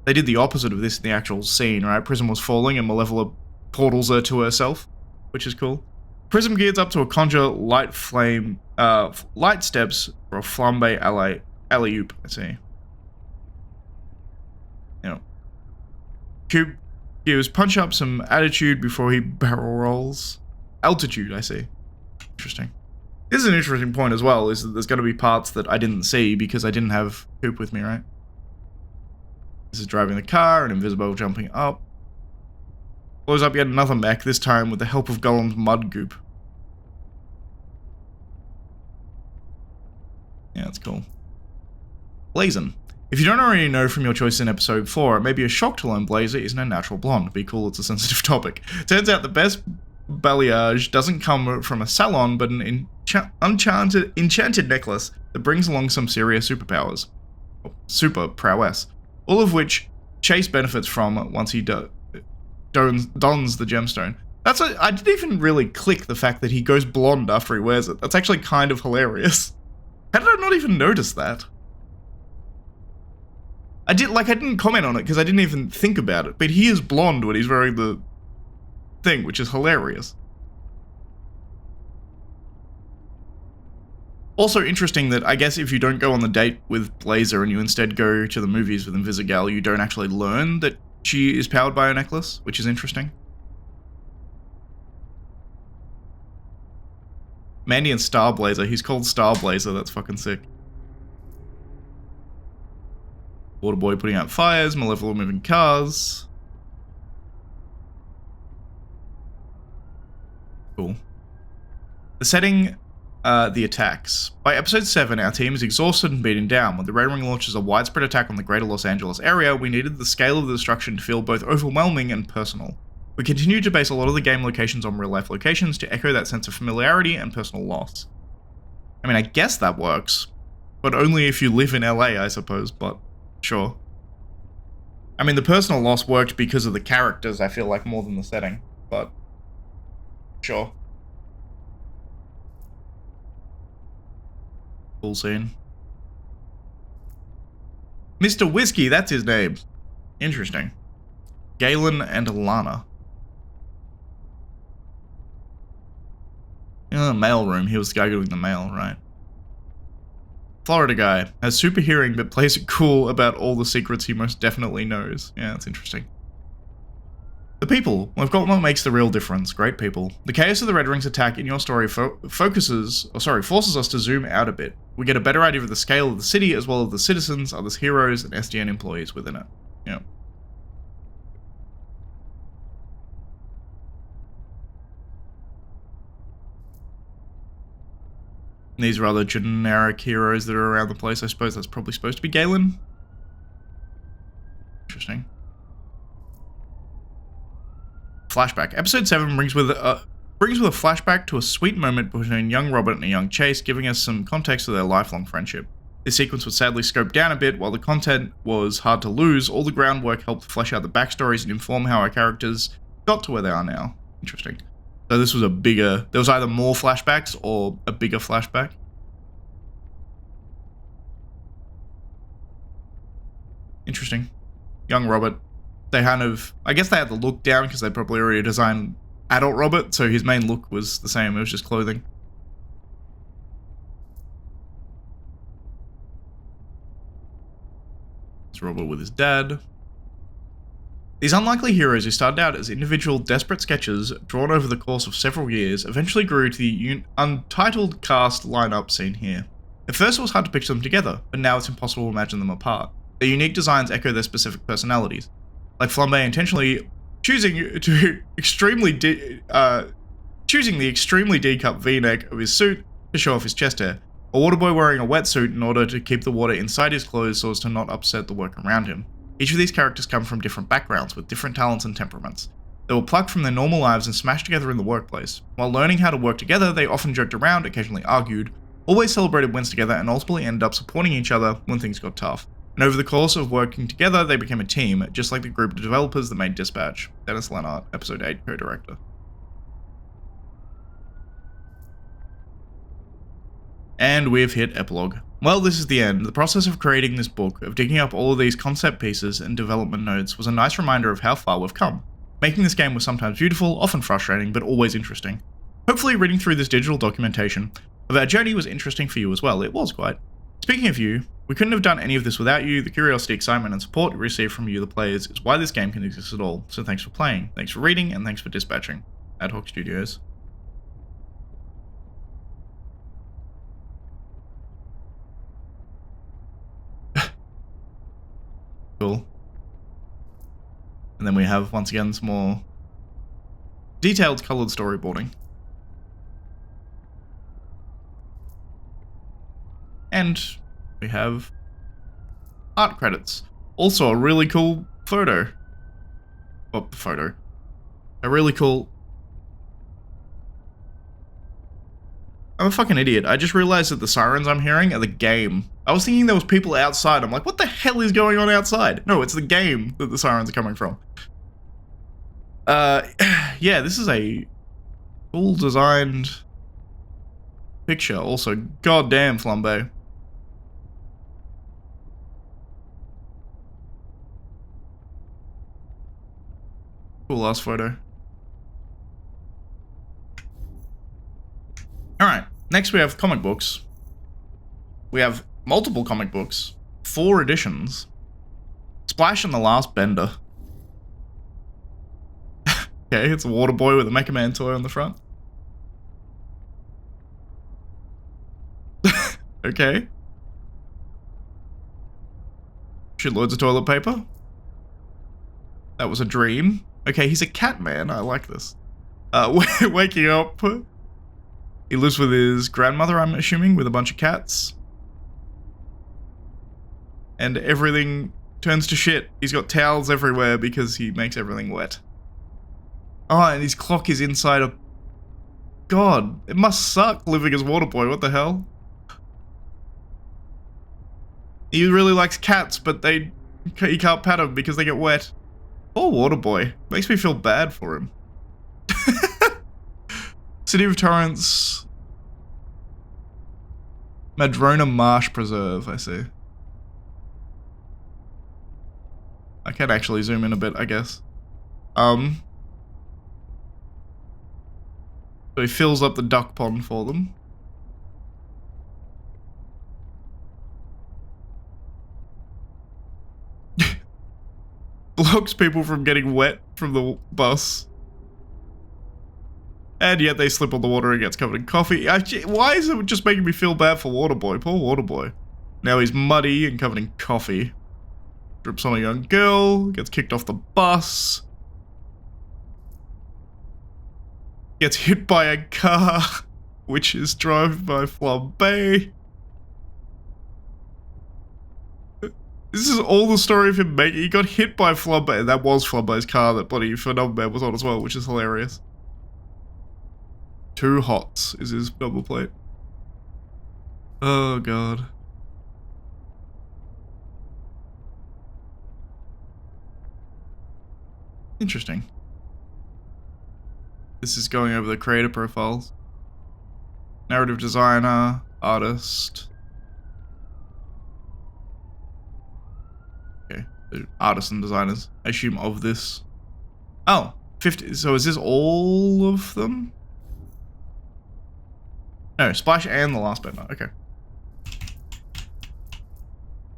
S1: They did the opposite of this in the actual scene, right? Prism was falling and Malevola portals her to herself, which is cool. Prism gears up to a conjure light steps for a flambe alley-oop, I see. You know. Cube gives punch up some attitude before he barrel rolls. Altitude, I see. Interesting. This is an interesting point as well, is that there's going to be parts that I didn't see because I didn't have Coop with me, right? This is driving the car and Invisible jumping up. Blows up yet another mech, this time with the help of Golem's mud goop. Yeah, that's cool. Blazin'. If you don't already know from your choice in episode 4, it may be a shock to learn Blazer isn't a natural blonde. Be cool, it's a sensitive topic. Turns out the best balayage doesn't come from a salon, but an enchanted necklace that brings along some serious superpowers. super prowess, all of which Chase benefits from once he dons the gemstone. I didn't even really click the fact that he goes blonde after he wears it. That's actually kind of hilarious. How did I not even notice that? I didn't comment on it because I didn't even think about it, but he is blonde when he's wearing the thing, which is hilarious. Also interesting that I guess if you don't go on the date with Blazer and you instead go to the movies with Invisigal, you don't actually learn that she is powered by a necklace, which is interesting. Mandy and Star Blazer. He's called Star Blazer. That's fucking sick. Waterboy putting out fires. Malevolent moving cars. Cool. The setting, the attacks. By episode 7, our team is exhausted and beaten down. When the Red Ring launches a widespread attack on the greater Los Angeles area, we needed the scale of the destruction to feel both overwhelming and personal. We continue to base a lot of the game locations on real-life locations to echo that sense of familiarity and personal loss. I mean, I guess that works, but only if you live in LA, I suppose, but sure. I mean, the personal loss worked because of the characters, I feel like, more than the setting, but sure. Cool scene. Mr. Whiskey, that's his name. Interesting. Galen and Alana. Mail room. He was the guy doing the mail, right? Florida guy. Has super hearing, but plays it cool about all the secrets he most definitely knows. Yeah, that's interesting. The people. We've got what makes the real difference. Great people. The chaos of the Red Ring's attack in your story forces us to zoom out a bit. We get a better idea of the scale of the city, as well as the citizens, other heroes, and SDN employees within it. Yeah. These are other generic heroes that are around the place. I suppose that's probably supposed to be Galen. Interesting. Flashback. Episode 7 brings with a flashback to a sweet moment between young Robert and a young Chase, giving us some context to their lifelong friendship. This sequence was sadly scoped down a bit. While the content was hard to lose, all the groundwork helped flesh out the backstories and inform how our characters got to where they are now. Interesting. So this was there was either more flashbacks or a bigger flashback. Interesting. Young Robert. They I guess they had the look down because they probably already designed adult Robert, so his main look was the same, it was just clothing. It's Robert with his dad. These unlikely heroes who started out as individual desperate sketches drawn over the course of several years eventually grew to the untitled cast lineup seen here. At first it was hard to picture them together, but now it's impossible to imagine them apart. Their unique designs echo their specific personalities. Like Flambe intentionally choosing the extremely D-cup V-neck of his suit to show off his chest hair, or Waterboy wearing a wetsuit in order to keep the water inside his clothes so as to not upset the work around him. Each of these characters come from different backgrounds with different talents and temperaments. They were plucked from their normal lives and smashed together in the workplace. While learning how to work together, they often joked around, occasionally argued, always celebrated wins together, and ultimately ended up supporting each other when things got tough. And over the course of working together, they became a team, just like the group of developers that made Dispatch. Dennis Lennart, Episode 8 co-director. And we've hit epilogue. Well, this is the end. The process of creating this book, of digging up all of these concept pieces and development notes, was a nice reminder of how far we've come. Making this game was sometimes beautiful, often frustrating, but always interesting. Hopefully reading through this digital documentation of our journey was interesting for you as well. It was quite. Speaking of you, we couldn't have done any of this without you. The curiosity, excitement, and support we receive from you, the players, is why this game can exist at all. So thanks for playing, thanks for reading, and thanks for dispatching. Ad Hoc Studios. Cool. And then we have, once again, some more detailed colored storyboarding. And we have art credits. Also a really cool photo. Well, photo. A really cool... I'm a fucking idiot. I just realized that the sirens I'm hearing are the game. I was thinking there was people outside. I'm like, what the hell is going on outside? No, it's the game that the sirens are coming from. Yeah, this is a full designed picture. Also, goddamn flambe. Cool last photo. Alright, next we have comic books. We have multiple comic books, 4 editions. Splash and the Last Bender. Okay, it's a water boy with a Mecha Man toy on the front. Okay. Shitloads of toilet paper. That was a dream. Okay, he's a cat man. I like this. Waking up. He lives with his grandmother, I'm assuming, with a bunch of cats. And everything turns to shit. He's got towels everywhere because he makes everything wet. Oh, and his clock is inside a... God, it must suck living as Waterboy, what the hell? He really likes cats, but he can't pet them because they get wet. Poor Waterboy. Makes me feel bad for him. City of Torrance. Madrona Marsh Preserve, I see. I can actually zoom in a bit, I guess. So he fills up the duck pond for them. Blocks people from getting wet from the bus. And yet they slip on the water and gets covered in coffee. Why is it just making me feel bad for Waterboy? Poor Waterboy. Now he's muddy and covered in coffee. Drips on a young girl, gets kicked off the bus. Gets hit by a car, which is driven by Flambe. This is all the story of him making. He got hit by Flambe. That was Flambe's car that bloody Phenomenon was on as well, which is hilarious. 2 hots is his number plate. Oh god. Interesting. This is going over the creator profiles. Narrative designer, artist. Okay, artists and designers, I assume, of this. Oh, 50. So is this all of them? No, Splash and the Last Bender. Okay.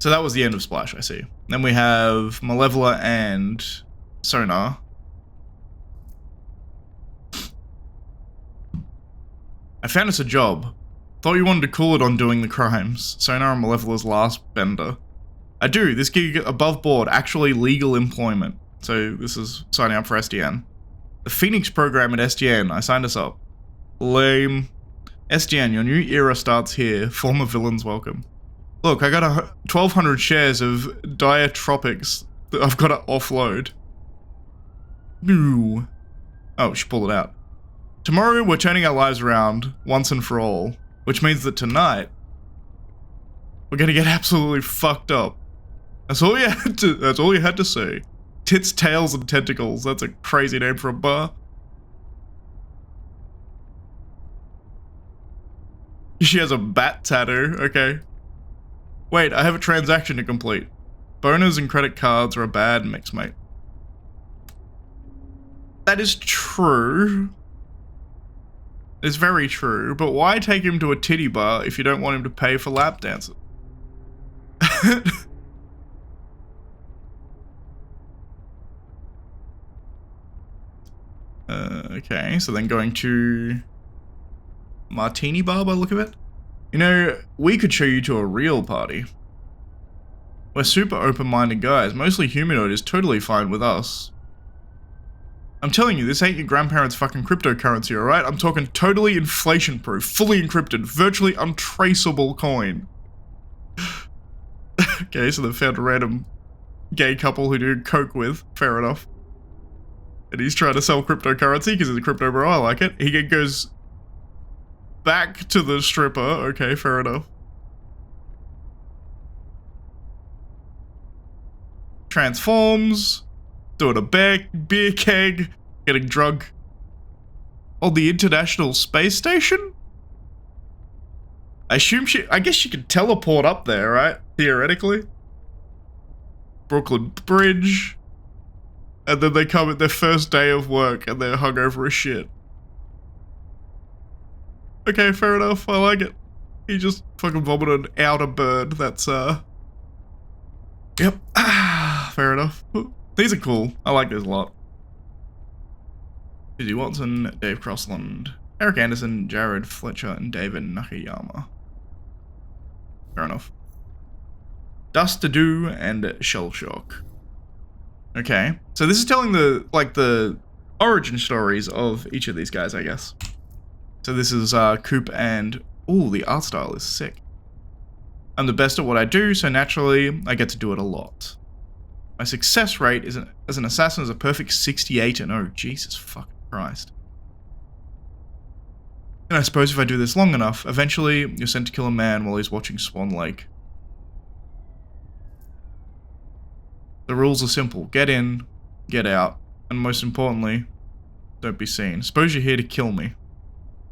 S1: So that was the end of Splash, I see. Then we have Malevola and Sonar. I found us a job. Thought you wanted to cool it on doing the crimes. Sonar and Malevola's Last Bender. I do. This gig above board, actually legal employment. So this is signing up for SDN. The Phoenix program at SDN. I signed us up. Lame. SDN, your new era starts here. Former villains welcome. Look, I got 1,200 shares of Diatropics that I've got to offload. Ooh. Oh, she pulled it out. Tomorrow we're turning our lives around once and for all, which means that tonight we're gonna get absolutely fucked up. That's all you had to say. Tits, tails, and tentacles. That's a crazy name for a bar. She has a bat tattoo, okay. Wait, I have a transaction to complete. Boners and credit cards are a bad mix, mate. That is true. It's very true, but why take him to a titty bar if you don't want him to pay for lap dances? Okay, so then going to Martini Bar by the look of it. You know, we could show you to a real party. We're super open-minded guys. Mostly humanoid is totally fine with us. I'm telling you, this ain't your grandparents' fucking cryptocurrency, alright? I'm talking totally inflation-proof, fully encrypted, virtually untraceable coin. Okay, so they found a random gay couple who do coke with. Fair enough. And he's trying to sell cryptocurrency because he's a crypto bro. I like it. He goes back to the stripper. Okay, fair enough. Transforms, doing a beer keg, getting drunk on the International Space Station. I guess she could teleport up there, right? Theoretically. Brooklyn Bridge. And then they come at their first day of work and they're hungover as shit. Okay, fair enough. I like it. He just fucking vomited out a bird. That's, Yep. Fair enough. These are cool. I like these a lot. Susie Watson, Dave Crossland, Eric Anderson, Jared Fletcher, and David Nakayama. Fair enough. Dust to Do and Shell Shock. Okay. So this is telling the origin stories of each of these guys, I guess. So this is Coop and... Ooh, the art style is sick. I'm the best at what I do, so naturally, I get to do it a lot. My success rate as an assassin is a perfect 68 and oh, Jesus fucking Christ. And I suppose if I do this long enough, eventually you're sent to kill a man while he's watching Swan Lake. The rules are simple. Get in, get out, and most importantly, don't be seen. Suppose you're here to kill me.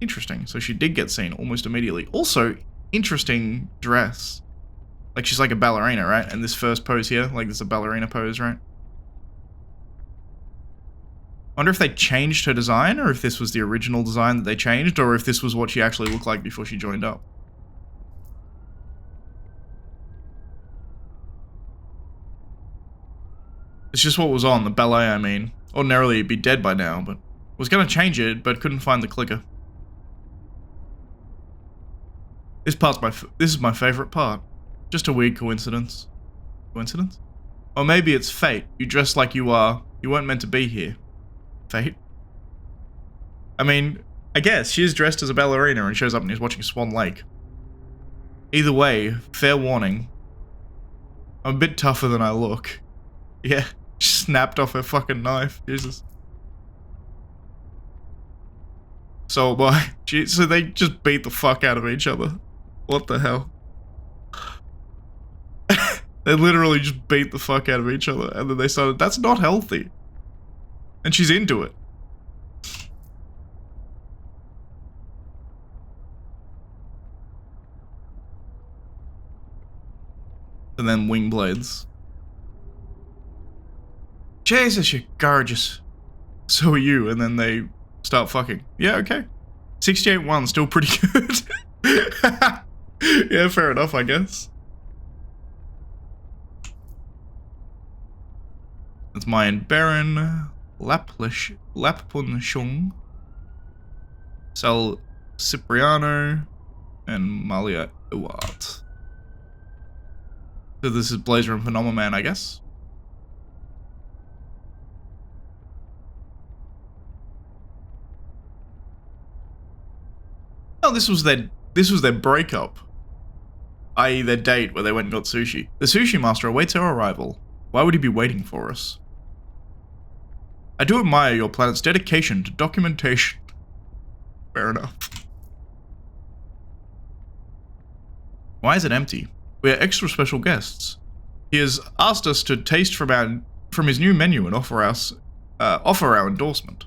S1: Interesting. So she did get seen almost immediately. Also, interesting dress. Like she's like a ballerina, right? And this first pose here, like this is a ballerina pose, right? I wonder if they changed her design, or if this was the original design that they changed, or if this was what she actually looked like before she joined up. It's just what was on, the ballet, I mean. Ordinarily it'd be dead by now, but was gonna change it, but couldn't find the clicker. This is my favorite part. Just a weird coincidence. Coincidence? Or maybe it's fate. You dress like you are. You weren't meant to be here. Fate? I mean, I guess she is dressed as a ballerina and shows up and he's watching Swan Lake. Either way, fair warning. I'm a bit tougher than I look. Yeah, she snapped off her fucking knife. Jesus. So so they just beat the fuck out of each other. What the hell? They literally just beat the fuck out of each other, and then they started, that's not healthy. And she's into it. And then wing blades. Jesus, you're gorgeous. So are you, and then they start fucking. Yeah, okay. 68-1, still pretty good. Yeah, fair enough, I guess. That's Mayan Baron, Lappunshung, Sal Cipriano, and Malia Iwat. So this is Blazer and Phenomenon, I guess. Oh, this was their breakup. I.e. their date where they went and got sushi. The sushi master awaits our arrival. Why would he be waiting for us? I do admire your planet's dedication to documentation. Fair enough. Why is it empty? We are extra special guests. He has asked us to taste from his new menu and offer our endorsement.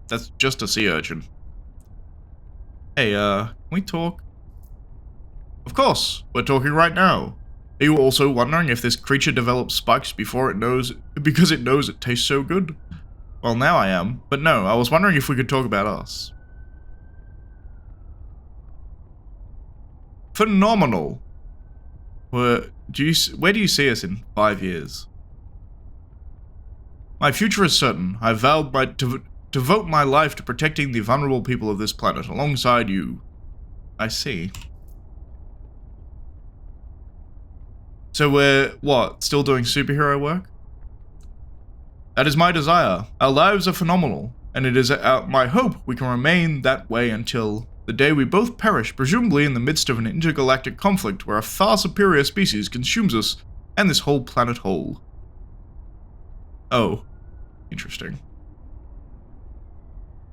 S1: That's just a sea urchin. Hey, can we talk? Of course, we're talking right now. Are you also wondering if this creature develops spikes because it knows it tastes so good? Well, now I am, but no, I was wondering if we could talk about us. Phenomenal. Where do you see us in 5 years? My future is certain. I vowed to devote my life to protecting the vulnerable people of this planet alongside you. I see. So we're, what, still doing superhero work? That is my desire. Our lives are phenomenal, and it is my hope we can remain that way until the day we both perish, presumably in the midst of an intergalactic conflict where a far superior species consumes us and this whole planet whole. Oh. Interesting.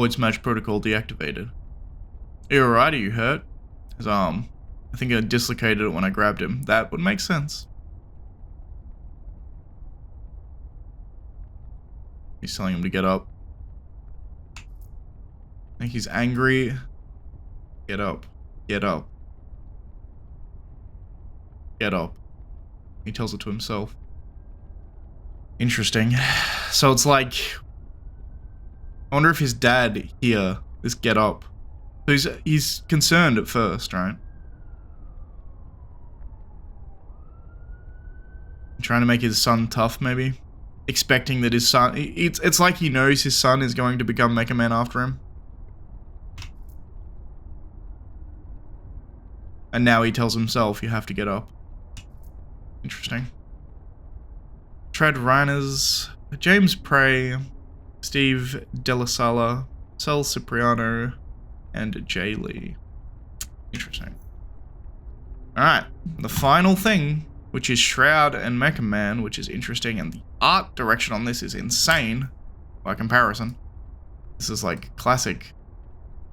S1: Void Smash Protocol deactivated. Are you alright? Are you hurt? His arm. I think I dislocated it when I grabbed him. That would make sense. He's telling him to get up. I think he's angry. Get up. Get up. Get up. He tells it to himself. Interesting. So it's like... I wonder if his dad here is get up. So he's concerned at first, right? Trying to make his son tough, maybe? Expecting that his son... It's like he knows his son is going to become Mecha Man after him. And now he tells himself, you have to get up. Interesting. Tread Reiners, James Prey, Steve Delasala, Sal Cipriano, and Jay Lee. Interesting. Alright, the final thing, which is Shroud and Mecha Man, which is interesting, and the art direction on this is insane by comparison. This is like classic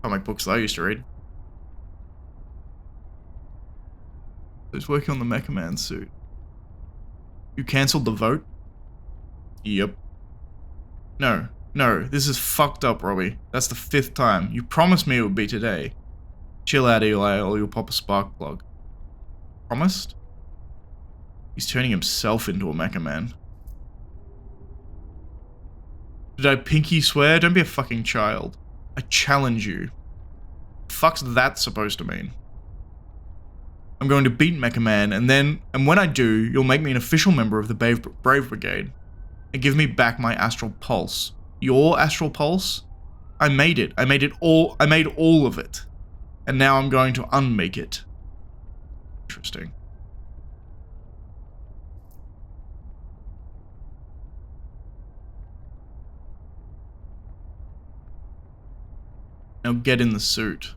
S1: comic books that I used to read. Who's working on the Mecha Man suit? You cancelled the vote? Yep. No, this is fucked up, Robbie. That's the 5th time. You promised me it would be today. Chill out, Eli, or you'll pop a spark plug. Promised? He's turning himself into a Mecha Man. Did I pinky swear? Don't be a fucking child. I challenge you. The fuck's that supposed to mean? I'm going to beat Mecha Man, and when I do, you'll make me an official member of the Brave Brigade. And give me back my Astral Pulse. Your Astral Pulse? I made it. I made all of it. And now I'm going to unmake it. Interesting. Now get in the suit.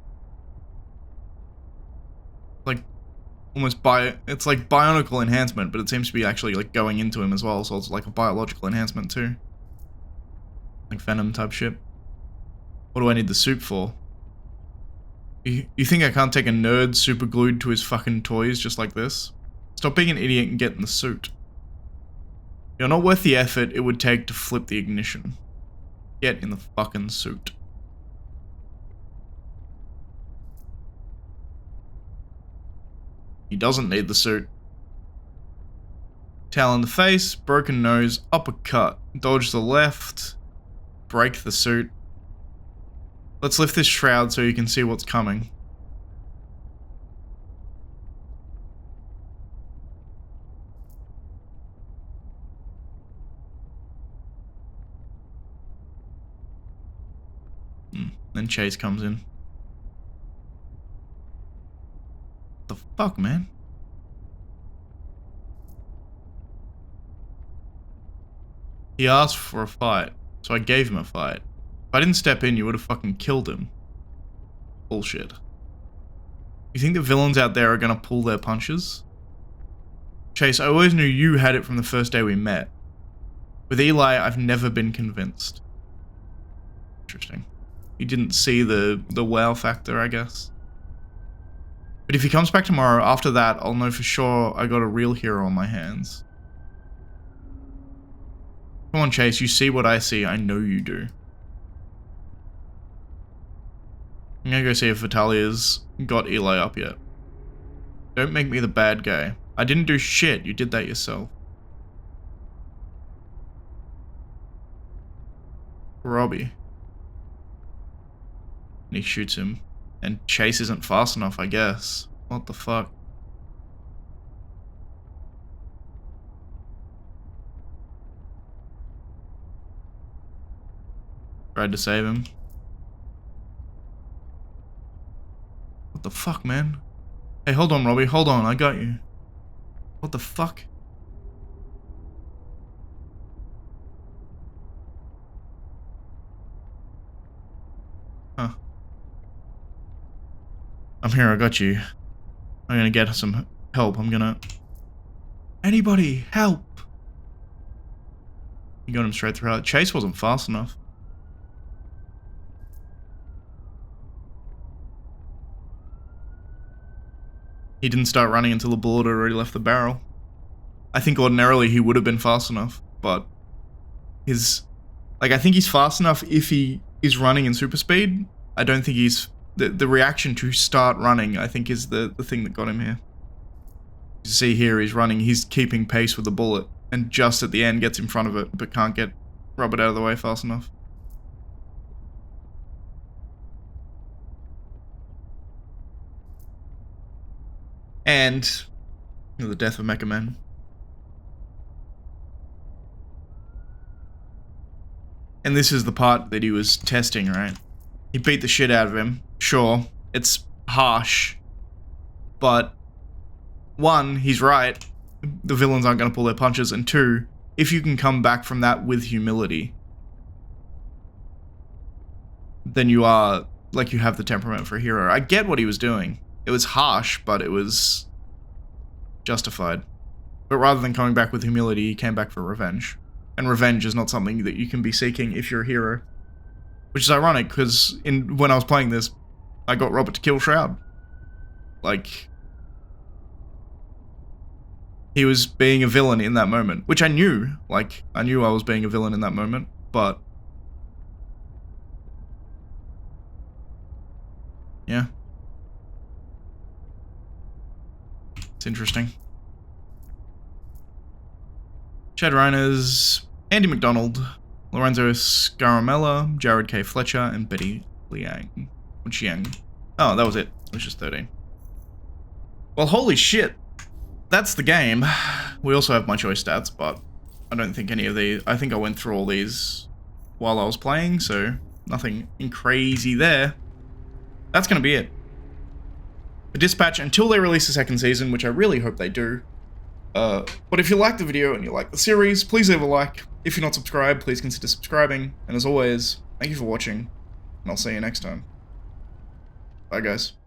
S1: Like, almost it's like bionicle enhancement, but it seems to be actually like going into him as well, so it's like a biological enhancement too. Like Venom type shit. What do I need the suit for? You think I can't take a nerd super glued to his fucking toys just like this? Stop being an idiot and get in the suit. You're not worth the effort it would take to flip the ignition. Get in the fucking suit. He doesn't need the suit. Towel in the face, broken nose, uppercut, dodge the left, break the suit. Let's lift this shroud so you can see what's coming. Then Chase comes in. What the fuck, man? He asked for a fight, so I gave him a fight. If I didn't step in, you would have fucking killed him. Bullshit. You think the villains out there are gonna pull their punches? Chase, I always knew you had it from the first day we met. With Eli, I've never been convinced. Interesting. You didn't see the wow factor, I guess. But if he comes back tomorrow, after that, I'll know for sure I got a real hero on my hands. Come on, Chase, you see what I see. I know you do. I'm gonna go see if Vitalia's got Eli up yet. Don't make me the bad guy. I didn't do shit. You did that yourself. Robbie. And he shoots him. And Chase isn't fast enough, I guess. What the fuck? Tried to save him. What the fuck, man? Hey, hold on, Robbie. Hold on, I got you. What the fuck? Huh. I'm here, I got you. I'm gonna get some help. Anybody, help! You got him straight through. Chase wasn't fast enough. He didn't start running until the bullet had already left the barrel. I think ordinarily he would have been fast enough, but I think he's fast enough if he is running in super speed. I don't think he's, the reaction to start running, I think, is the thing that got him here. You see here, he's running, he's keeping pace with the bullet, and just at the end gets in front of it, but can't get Robert out of the way fast enough. And the death of Mecha Man. And this is the part that he was testing, right? He beat the shit out of him. Sure, it's harsh. But, one, he's right. The villains aren't going to pull their punches. And two, if you can come back from that with humility, then you are, like, you have the temperament for a hero. I get what he was doing. It was harsh, but it was justified. But rather than coming back with humility, he came back for revenge. And revenge is not something that you can be seeking if you're a hero. Which is ironic, because when I was playing this, I got Robert to kill Shroud. Like, he was being a villain in that moment, which I knew. Like, I knew I was being a villain in that moment, but yeah. It's interesting. Chad Reiners, Andy McDonald, Lorenzo Scaramella, Jared K. Fletcher, and Betty Liang. Oh, that was it. It was just 13. Well, holy shit. That's the game. We also have my choice stats, but I don't think any of these... I think I went through all these while I was playing, so nothing crazy there. That's going to be it. The Dispatch, until they release the second season, which I really hope they do. But if you like the video and you like the series, please leave a like. If you're not subscribed, please consider subscribing. And as always, thank you for watching, and I'll see you next time. Bye, guys.